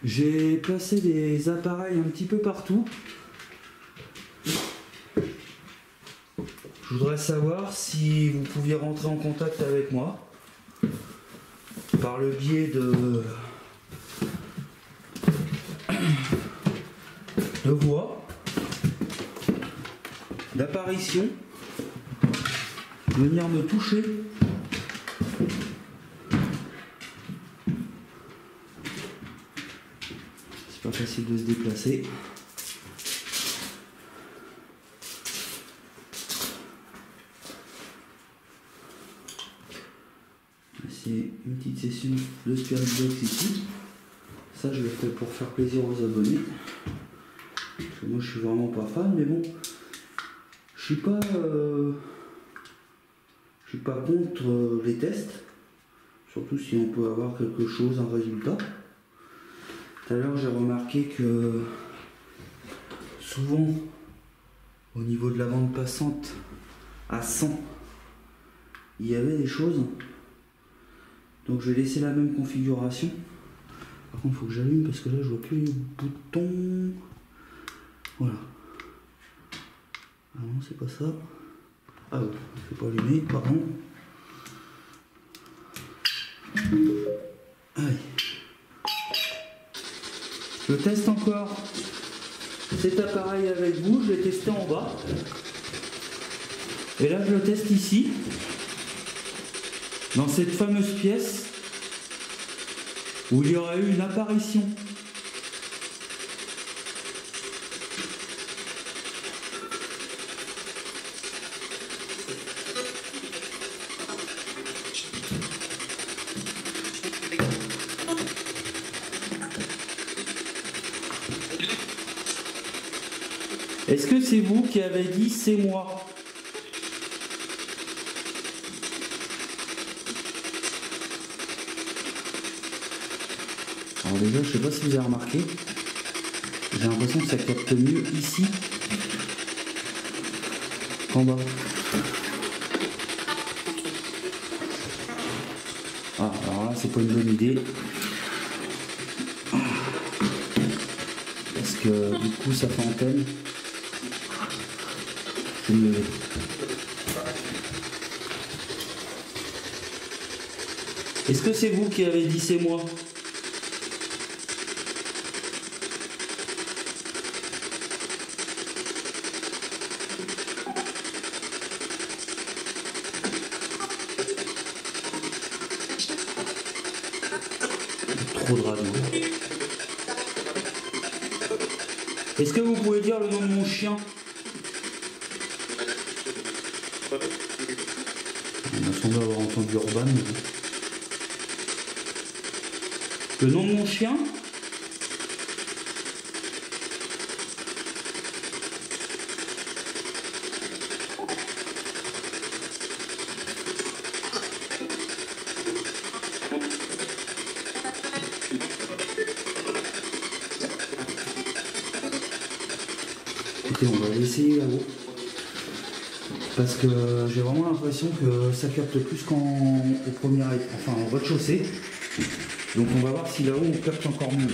J'ai placé des appareils un petit peu partout. Je voudrais savoir si vous pouviez rentrer en contact avec moi par le biais de voix, d'apparition, venir me toucher. C'est pas facile de se déplacer. C'est une petite session de Spirit Box ici. Ça je le fais pour faire plaisir aux abonnés. Parce que moi je suis vraiment pas fan, mais bon, je suis pas contre les tests, surtout si on peut avoir quelque chose, un résultat. Tout à l'heure j'ai remarqué que souvent au niveau de la bande passante à 100 il y avait des choses, donc je vais laisser la même configuration. Par contre il faut que j'allume parce que là je vois plus les boutons. Voilà. Ah non, c'est pas ça. Ah oui, je ne peux pas allumer, pardon. Allez. Je teste encore cet appareil avec vous, je l'ai testé en bas. Et là je le teste ici, dans cette fameuse pièce où il y aurait eu une apparition.
Est-ce que c'est vous qui avez dit c'est moi? Alors déjà, je sais pas si vous avez remarqué, j'ai l'impression que ça capte mieux ici qu'en bas. Ah, alors là, c'est pas une bonne idée. Parce que du coup, ça fait antenne. Je vais me lever. Est-ce que c'est vous qui avez dit c'est moi? Trop de radio. Est-ce que vous pouvez dire le nom de mon chien? On a semblé avoir entendu Urban. Le nom de mon chien? Écoutez, on va essayer là-haut. Parce que j'ai vraiment l'impression que ça capte plus qu'au premier étage, enfin au rez-de-chaussée. Donc on va voir si là-haut on capte encore mieux.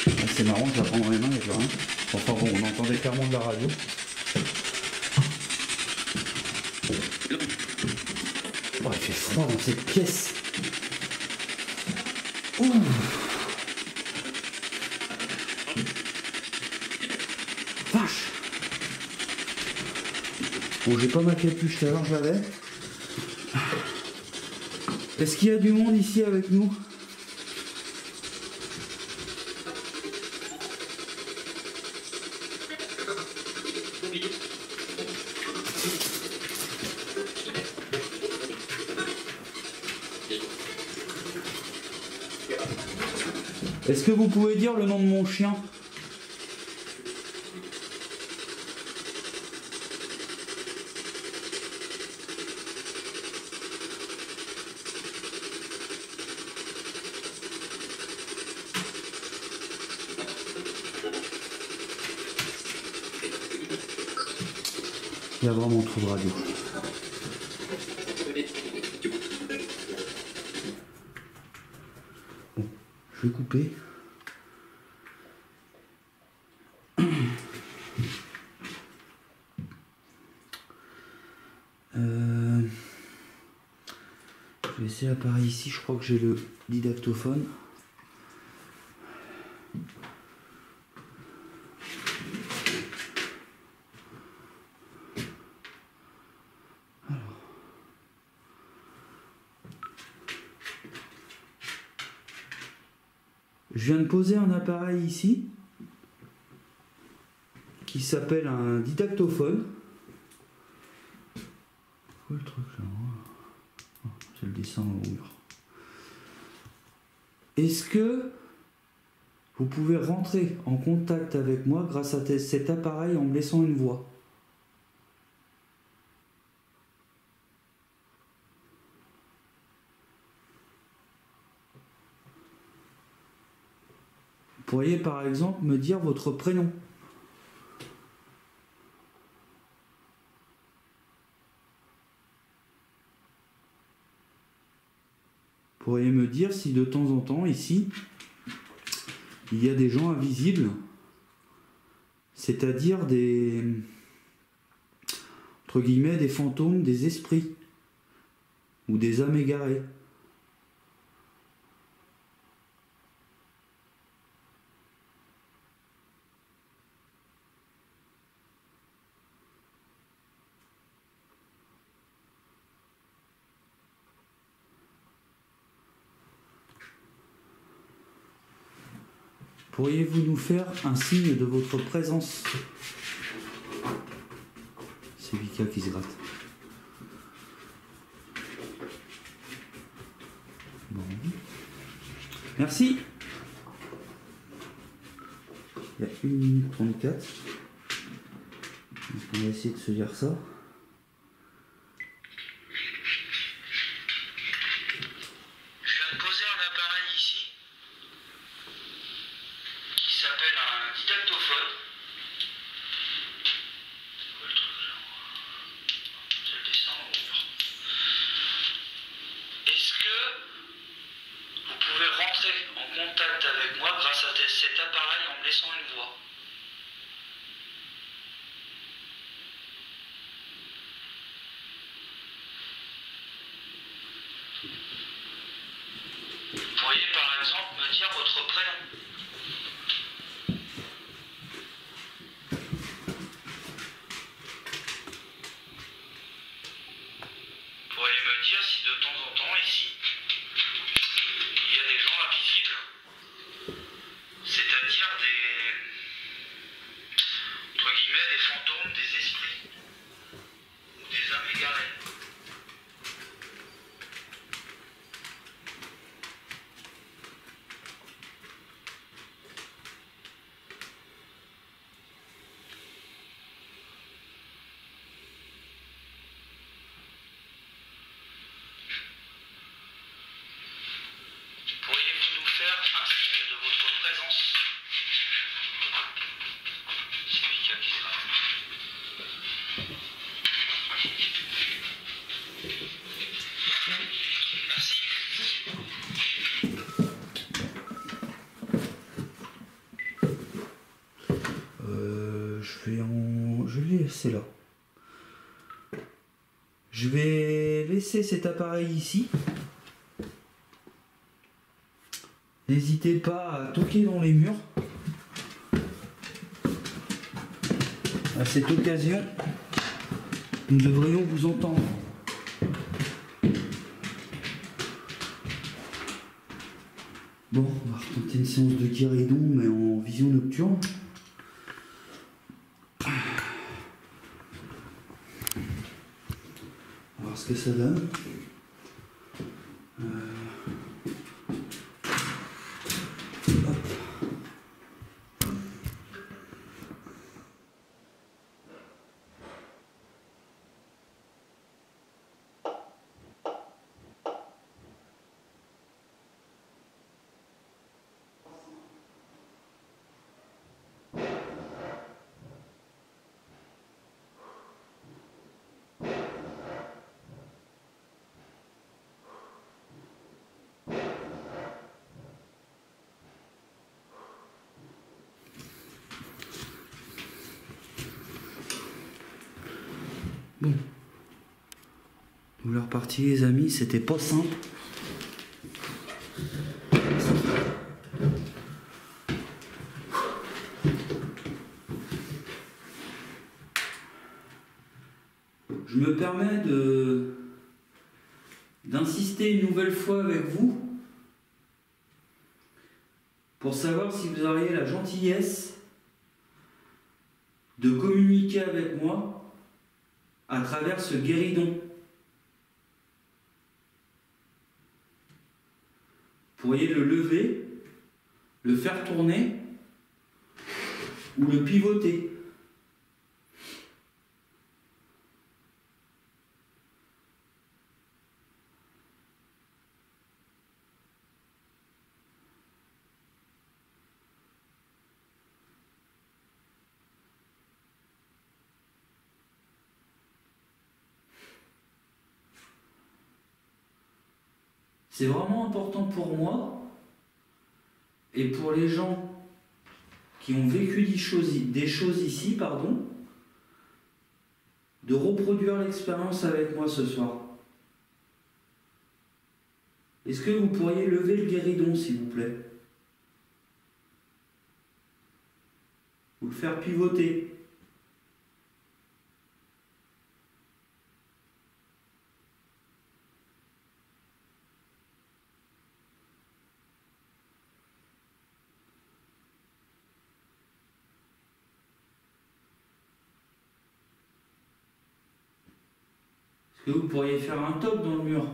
Ah, c'est marrant, je la prends dans les mains, il n'y a plus rien. Enfin bon, on entendait clairement de la radio. Oh, il fait froid dans cette pièce. Ouh. Vache. Bon, j'ai pas ma capuche, tout à l'heure je l'avais. Est-ce qu'il y a du monde ici avec nous? Est-ce que vous pouvez dire le nom de mon chien? Il y a vraiment trop de radio. Bon, je vais couper. Je vais essayer l'appareil ici, je crois que j'ai le didactophone. Je viens de poser un appareil ici qui s'appelle un didactophone. Quoi le truc là? C'est le dessin au mur. Est-ce que vous pouvez rentrer en contact avec moi grâce à cet appareil en me laissant une voix? Vous pourriez par exemple me dire votre prénom. Vous pourriez me dire si de temps en temps ici il y a des gens invisibles, c'est-à-dire des, entre guillemets, des fantômes, des esprits ou des âmes égarées. Pourriez-vous nous faire un signe de votre présence? C'est Vika qui se gratte. Bon. Merci. Il y a 1 minute 34. Donc on va essayer de se lire ça.
Je viens de poser un appareil ici qui s'appelle un didactophone. C'est quoi le truc là? Je le descends en hauteur. Est-ce que vous pouvez rentrer en contact avec moi grâce à cet appareil en me laissant une voix? Vous pourriez par exemple me dire votre prénom. Vous pourriez me dire si de temps en temps ici, il y a des gens invisibles, c'est-à-dire entre guillemets, des fantômes, des esprits, ou des âmes égarées. Pourriez-vous nous faire un signe de votre présence? C'est Mika qui sera. Merci.
Je vais laisser là. Je vais laisser cet appareil ici. N'hésitez pas à toquer dans les murs. À cette occasion, nous devrions vous entendre. Bon, on va retenter une séance de guéridon, mais en vision nocturne. On va voir ce que ça donne. Hop. Bon. Nous leur partie les amis, c'était pas simple. Je me permets d'insister une nouvelle fois avec vous pour savoir si vous auriez la gentillesse de communiquer avec moi à travers ce guéridon. Vous pourriez le lever, le faire tourner ou le pivoter. C'est vraiment important pour moi et pour les gens qui ont vécu des choses ici, de reproduire l'expérience avec moi ce soir. Est-ce que vous pourriez lever le guéridon, s'il vous plaît? Ou le faire pivoter? Est-ce que vous pourriez faire un top dans le mur?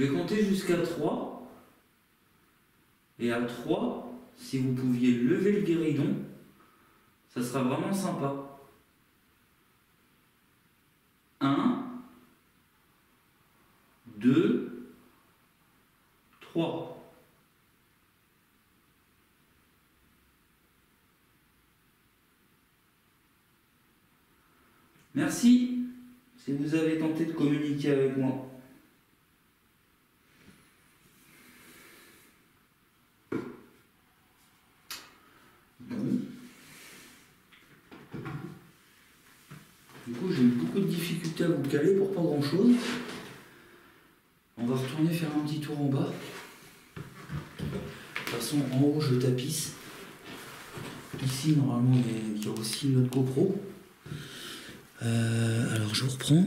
vais compter jusqu'à 3. Et à 3, si vous pouviez lever le guéridon, ça sera vraiment sympa. 1, 2, 3. Merci si vous avez tenté de communiquer avec moi. Du coup, j'ai eu beaucoup de difficultés à vous caler pour pas grand chose. On va retourner faire un petit tour en bas. De toute façon, en haut, je tapisse. Ici, normalement, il y a aussi notre GoPro. Alors, je reprends.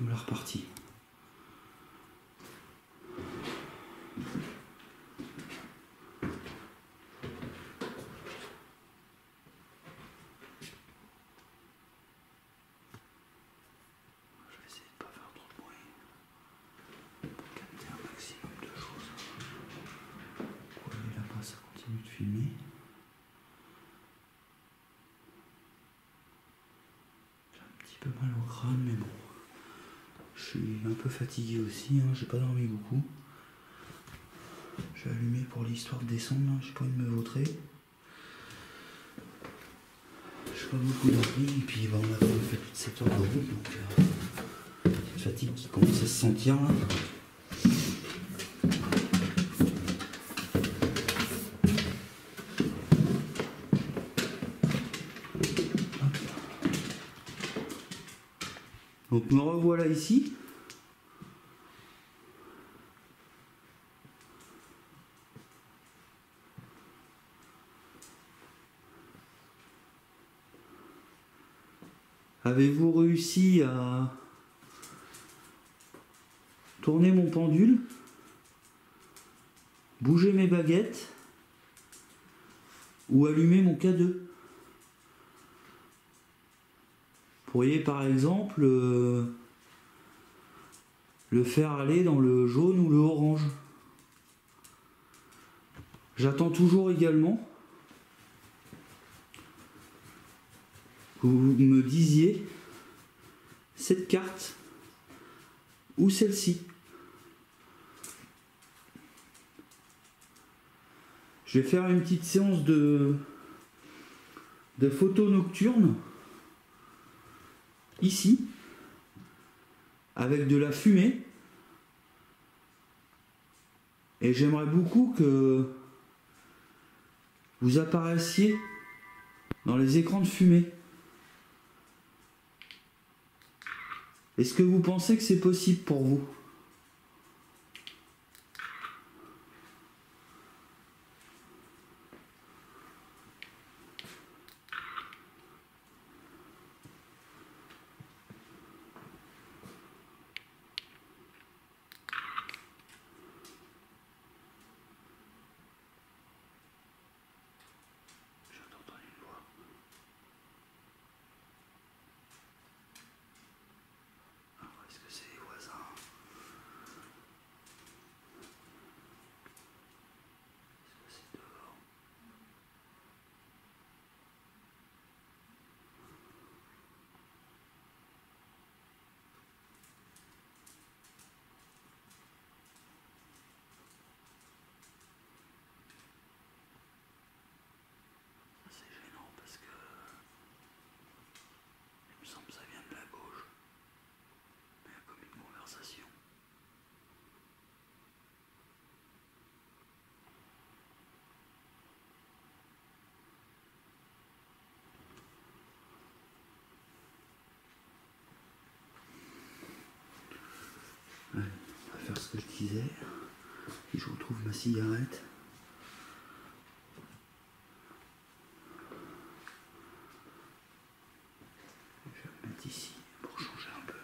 Voilà, reparti. Je vais essayer de ne pas faire trop de bruit pour capter un maximum de choses. Quoi, là-bas, ça continue de filmer. J'ai un petit peu mal au crâne, mais bon. Je suis un peu fatigué aussi, hein, j'ai pas dormi beaucoup. J'ai allumé pour l'histoire de descendre, hein, j'ai pas envie de me vautrer. J'ai pas beaucoup dormi, et puis bah, on a fait toute cette heure de route, donc cette fatigue qui commence à se sentir là. Donc me revoilà ici. Avez-vous réussi à tourner mon pendule, bouger mes baguettes ou allumer mon K2? Vous pourriez par exemple le faire aller dans le jaune ou le orange. J'attends toujours également que vous me disiez cette carte ou celle-ci. Je vais faire une petite séance de photos nocturnes ici avec de la fumée, et j'aimerais beaucoup que vous apparaissiez dans les écrans de fumée. Est-ce que vous pensez que c'est possible pour vous? Est-ce que c'est les voisins? ce que je disais. Et je retrouve ma cigarette. Je vais la mettre ici pour changer un peu.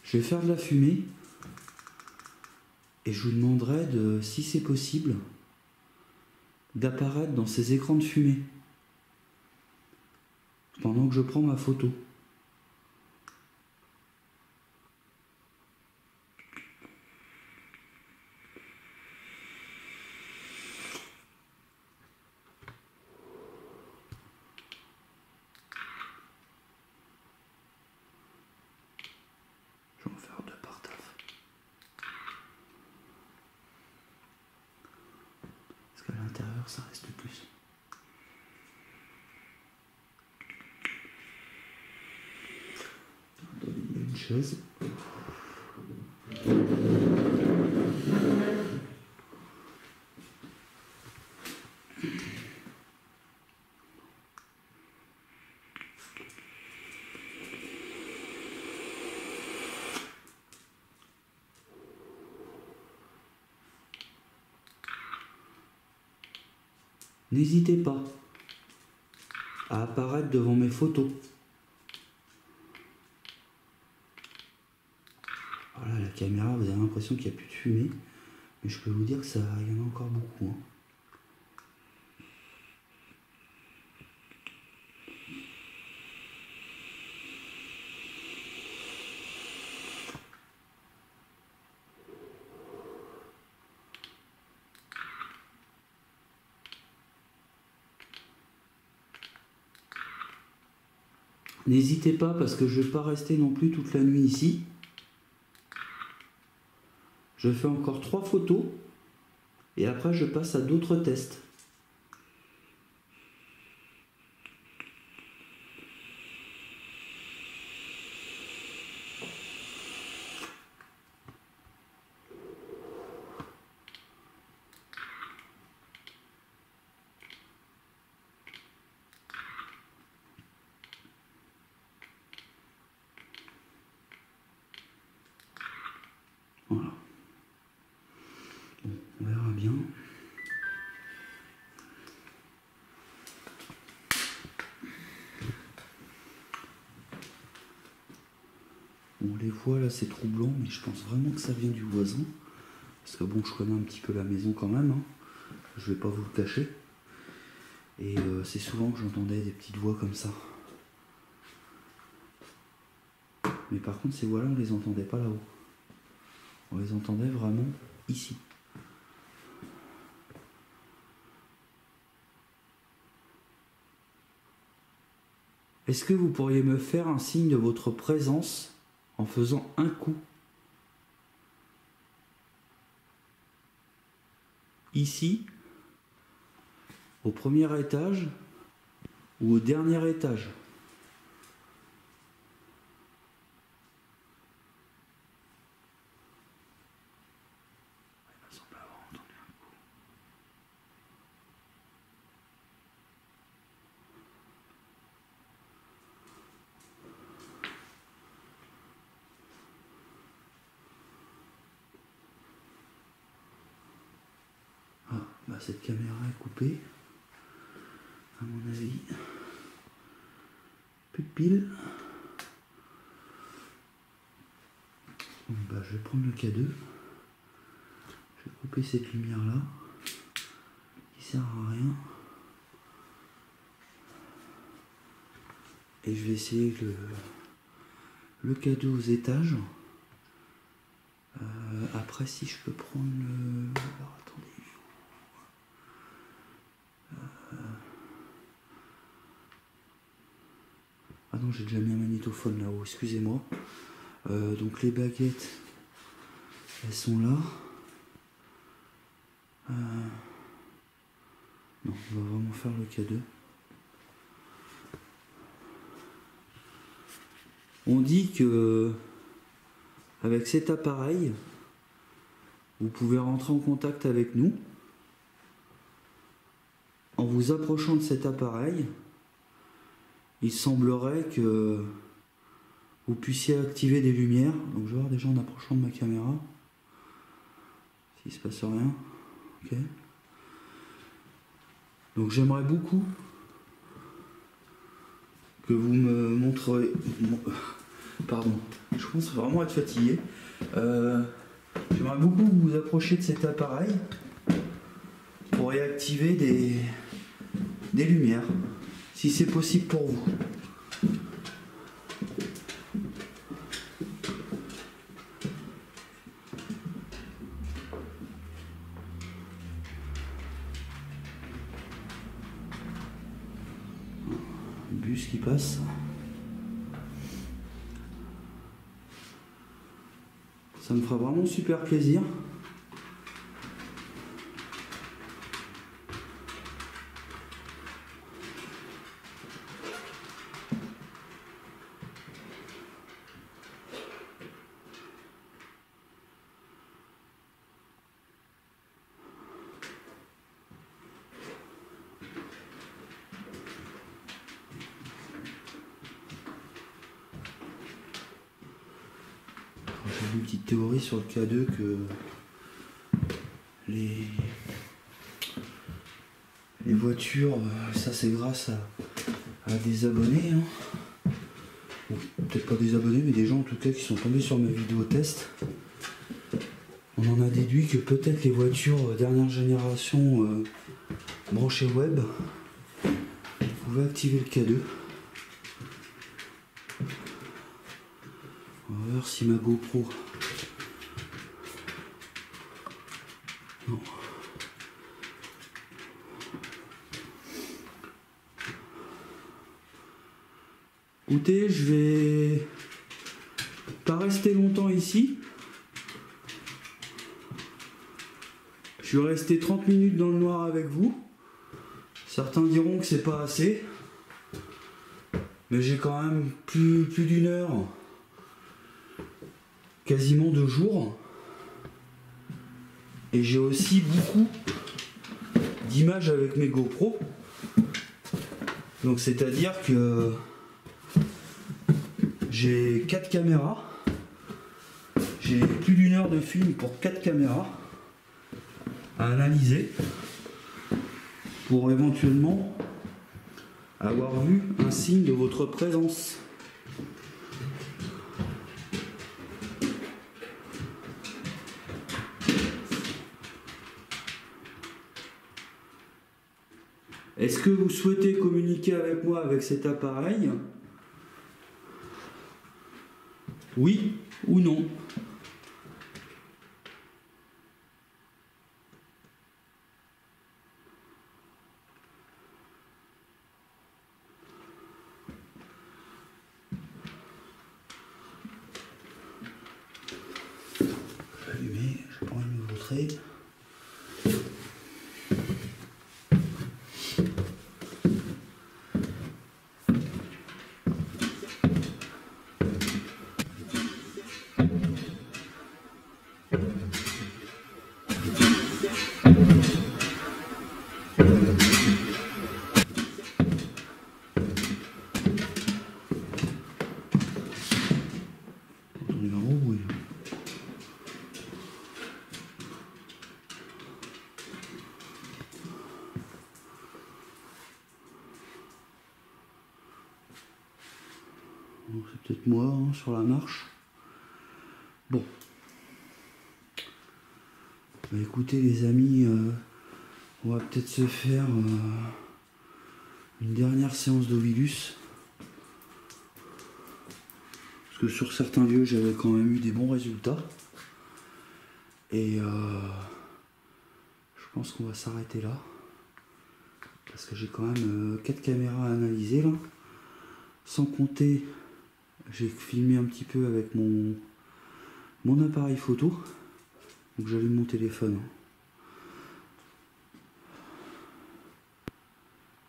Je vais faire de la fumée. Et je vous demanderai de, si c'est possible, d'apparaître dans ces écrans de fumée pendant que je prends ma photo. Je vais en faire deux par taf. Parce qu'à l'intérieur, ça reste plus. Il y a une chaise. N'hésitez pas à apparaître devant mes photos. Voilà, la caméra, vous avez l'impression qu'il n'y a plus de fumée. Mais je peux vous dire que ça, il y en a encore beaucoup. Hein. N'hésitez pas parce que je ne vais pas rester non plus toute la nuit ici. Je fais encore 3 photos et après je passe à d'autres tests. Voilà. Bon, on verra bien. Bon, les voix là c'est troublant, mais je pense vraiment que ça vient du voisin. Parce que bon, je connais un petit peu la maison quand même. Hein. Je vais pas vous le cacher. Et c'est souvent que j'entendais des petites voix comme ça. Mais par contre, ces voix-là, on les entendait pas là-haut. On les entendait vraiment ici. Est-ce que vous pourriez me faire un signe de votre présence en faisant un coup? Ici, au premier étage ou au dernier étage? Il me semble avoir entendu un coup. Ah, bah cette caméra est coupée, à mon avis. Plus de piles. Bon, bah, je vais prendre le K2. Je vais couper cette lumière là, qui sert à rien. Et je vais essayer le K2 aux étages. Après, si je peux prendre le... Alors, attendez. Ah non, j'ai déjà mis un magnétophone là-haut, excusez-moi. Donc les baguettes, elles sont là. Non, on va vraiment faire le K2. On dit que avec cet appareil, vous pouvez rentrer en contact avec nous en vous approchant de cet appareil. Il semblerait que vous puissiez activer des lumières. Donc je vais voir déjà en approchant de ma caméra s'il se passe rien. Ok. Donc j'aimerais beaucoup que vous me montrez. Pardon, je pense vraiment être fatigué. J'aimerais beaucoup que vous vous approchiez de cet appareil pour y activer des lumières, si c'est possible pour vous. Le bus qui passe. Ça me fera vraiment super plaisir. J'ai une petite théorie sur le K2 que les voitures, ça c'est grâce à des abonnés, hein. Ou peut-être pas des abonnés, mais des gens en tout cas qui sont tombés sur mes vidéos test. On en a déduit que peut-être les voitures dernière génération branchées web pouvaient activer le K2. On va voir si ma GoPro... Non. Écoutez, je vais pas rester longtemps ici. Je suis resté 30 minutes dans le noir avec vous. Certains diront que c'est pas assez. Mais j'ai quand même plus d'une heure. Quasiment 2 jours. Et j'ai aussi beaucoup d'images avec mes GoPro. Donc c'est-à-dire que j'ai 4 caméras. J'ai plus d'une heure de film pour 4 caméras à analyser pour éventuellement avoir vu un signe de votre présence. Est-ce que vous souhaitez communiquer avec moi avec cet appareil? Oui ou non? Je vais allumer, je prends une nouveau trait. On est un gros bruit. Bon, c'est peut-être moi hein, sur la marche. Bon. Bah, écoutez les amis, on va peut-être se faire une dernière séance d'Ovilus. Parce que sur certains lieux j'avais quand même eu des bons résultats. Et je pense qu'on va s'arrêter là. Parce que j'ai quand même 4 caméras à analyser là. Sans compter, j'ai filmé un petit peu avec mon appareil photo. Donc j'allume mon téléphone.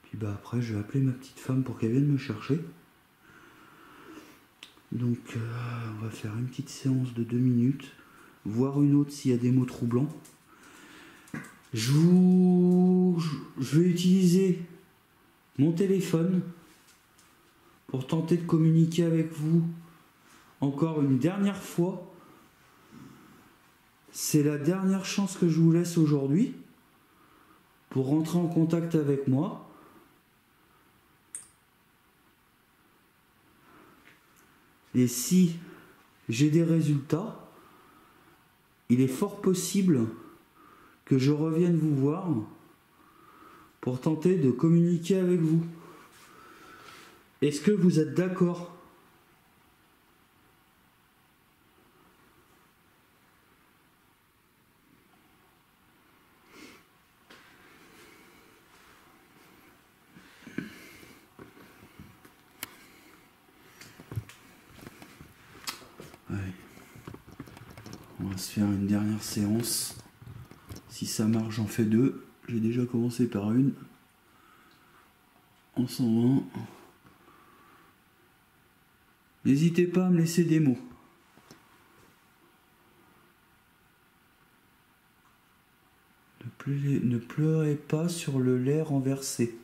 Puis bah après je vais appeler ma petite femme pour qu'elle vienne me chercher. Donc on va faire une petite séance de 2 minutes. Voir une autre s'il y a des mots troublants. Je vais utiliser mon téléphone pour tenter de communiquer avec vous encore une dernière fois. C'est la dernière chance que je vous laisse aujourd'hui pour rentrer en contact avec moi. Et si j'ai des résultats, il est fort possible que je revienne vous voir pour tenter de communiquer avec vous. Est-ce que vous êtes d'accord ? Allez. On va se faire une dernière séance. Si ça marche, j'en fais 2. J'ai déjà commencé par une. On s'en va. N'hésitez pas à me laisser des mots. Ne pleurez pas sur le lait renversé.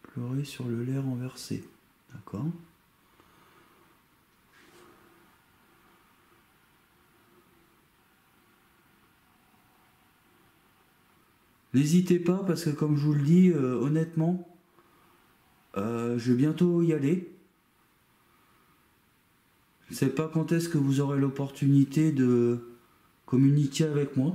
Pleurez sur le lait renversé. D'accord ? N'hésitez pas parce que comme je vous le dis, honnêtement, je vais bientôt y aller. Je ne sais pas quand est-ce que vous aurez l'opportunité de communiquer avec moi.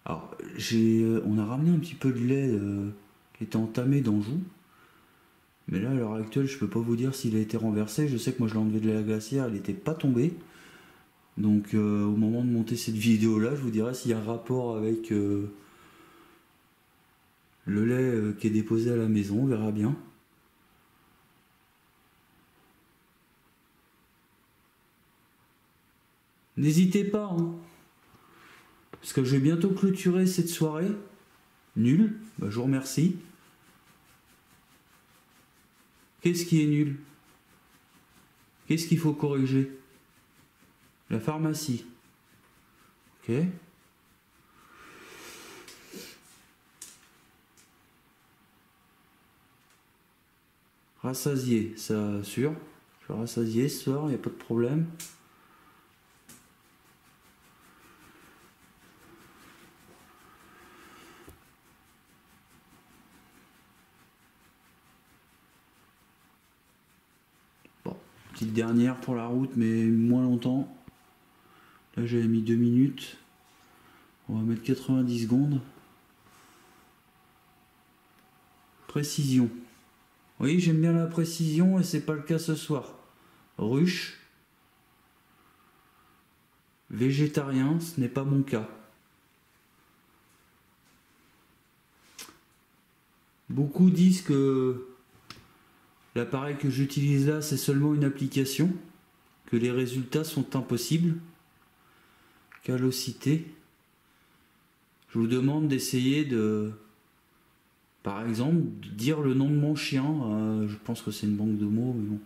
Alors, on a ramené un petit peu de lait qui était entamé d'Anjou. Mais là, à l'heure actuelle, je peux pas vous dire s'il a été renversé. Je sais que moi, je l'ai enlevé de la glacière, il n'était pas tombé. Donc, au moment de monter cette vidéo-là, je vous dirai s'il y a un rapport avec le lait qui est déposé à la maison. On verra bien. N'hésitez pas, hein. Parce que je vais bientôt clôturer cette soirée. Nul, bah, je vous remercie. Qu'est-ce qui est nul? Qu'est-ce qu'il faut corriger? La pharmacie. Ok. Rassasié, ça sûr. Je vais rassasier ce soir, il n'y a pas de problème. Bon, petite dernière pour la route, mais moins longtemps. Là j'avais mis 2 minutes. On va mettre 90 secondes. Précision. Oui, j'aime bien la précision et c'est pas le cas ce soir. Ruche. Végétarien, ce n'est pas mon cas. Beaucoup disent que l'appareil que j'utilise là, c'est seulement une application, que les résultats sont impossibles. Callocité. Je vous demande d'essayer de, par exemple, de dire le nom de mon chien. Je pense que c'est une banque de mots, mais bon.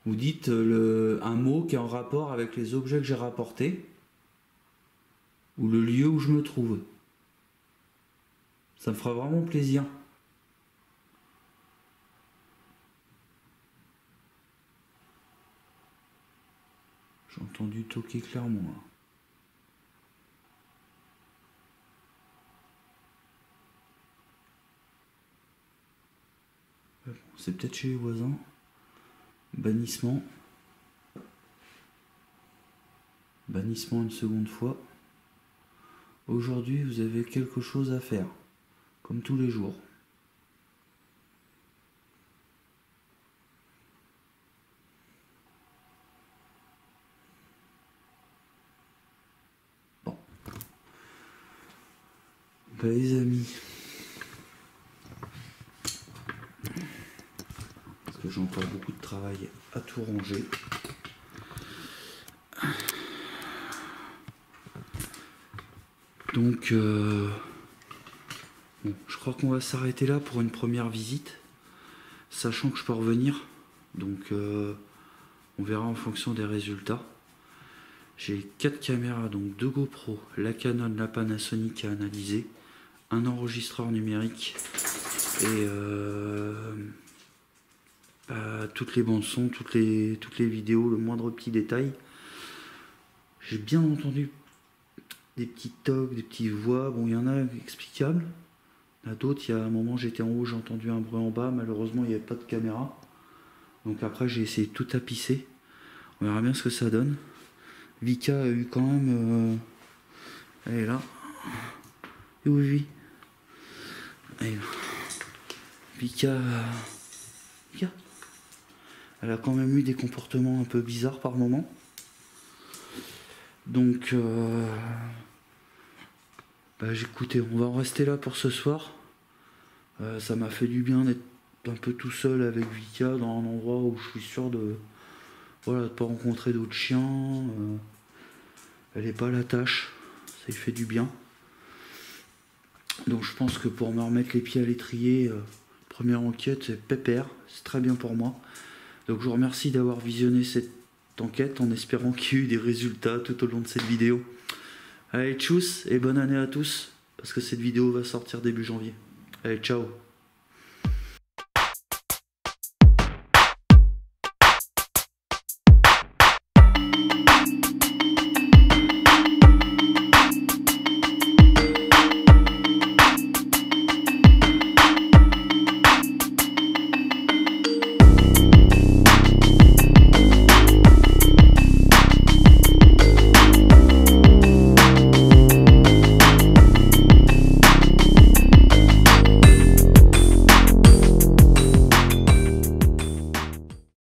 Vous dites un mot qui est en rapport avec les objets que j'ai rapportés ou le lieu où je me trouve. Ça me fera vraiment plaisir. J'ai entendu toquer clairement là. Bon, c'est peut-être chez les voisins. Bannissement. Bannissement une seconde fois. Aujourd'hui, vous avez quelque chose à faire, comme tous les jours. Bon. Ben, les amis, parce que j'ai encore beaucoup de travail à tout ranger. Donc, Bon, je crois qu'on va s'arrêter là pour une première visite, sachant que je peux revenir, donc on verra en fonction des résultats. J'ai 4 caméras, donc 2 GoPro, la Canon, la Panasonic à analyser, un enregistreur numérique et toutes les bandes son, toutes les vidéos, le moindre petit détail. J'ai bien entendu des petits tocs, des petites voix. Bon, il y en a explicables. Il y en a d'autres, il y a un moment j'étais en haut, j'ai entendu un bruit en bas. Malheureusement, il n'y avait pas de caméra. Donc après, j'ai essayé de tout tapisser. On verra bien ce que ça donne. Vika a eu quand même... elle est là. Et où est Vika? Elle est là. Vika... elle a quand même eu des comportements un peu bizarres par moment. Donc... écoutez, on va en rester là pour ce soir. Ça m'a fait du bien d'être un peu tout seul avec Vika dans un endroit où je suis sûr de... voilà, de pas rencontrer d'autres chiens. Elle n'est pas à la tâche, ça lui fait du bien. Donc je pense que pour me remettre les pieds à l'étrier, première enquête, c'est pépère, c'est très bien pour moi. Donc je vous remercie d'avoir visionné cette enquête en espérant qu'il y ait eu des résultats tout au long de cette vidéo. Allez, tchuss et bonne année à tous, parce que cette vidéo va sortir début janvier. Allez, ciao.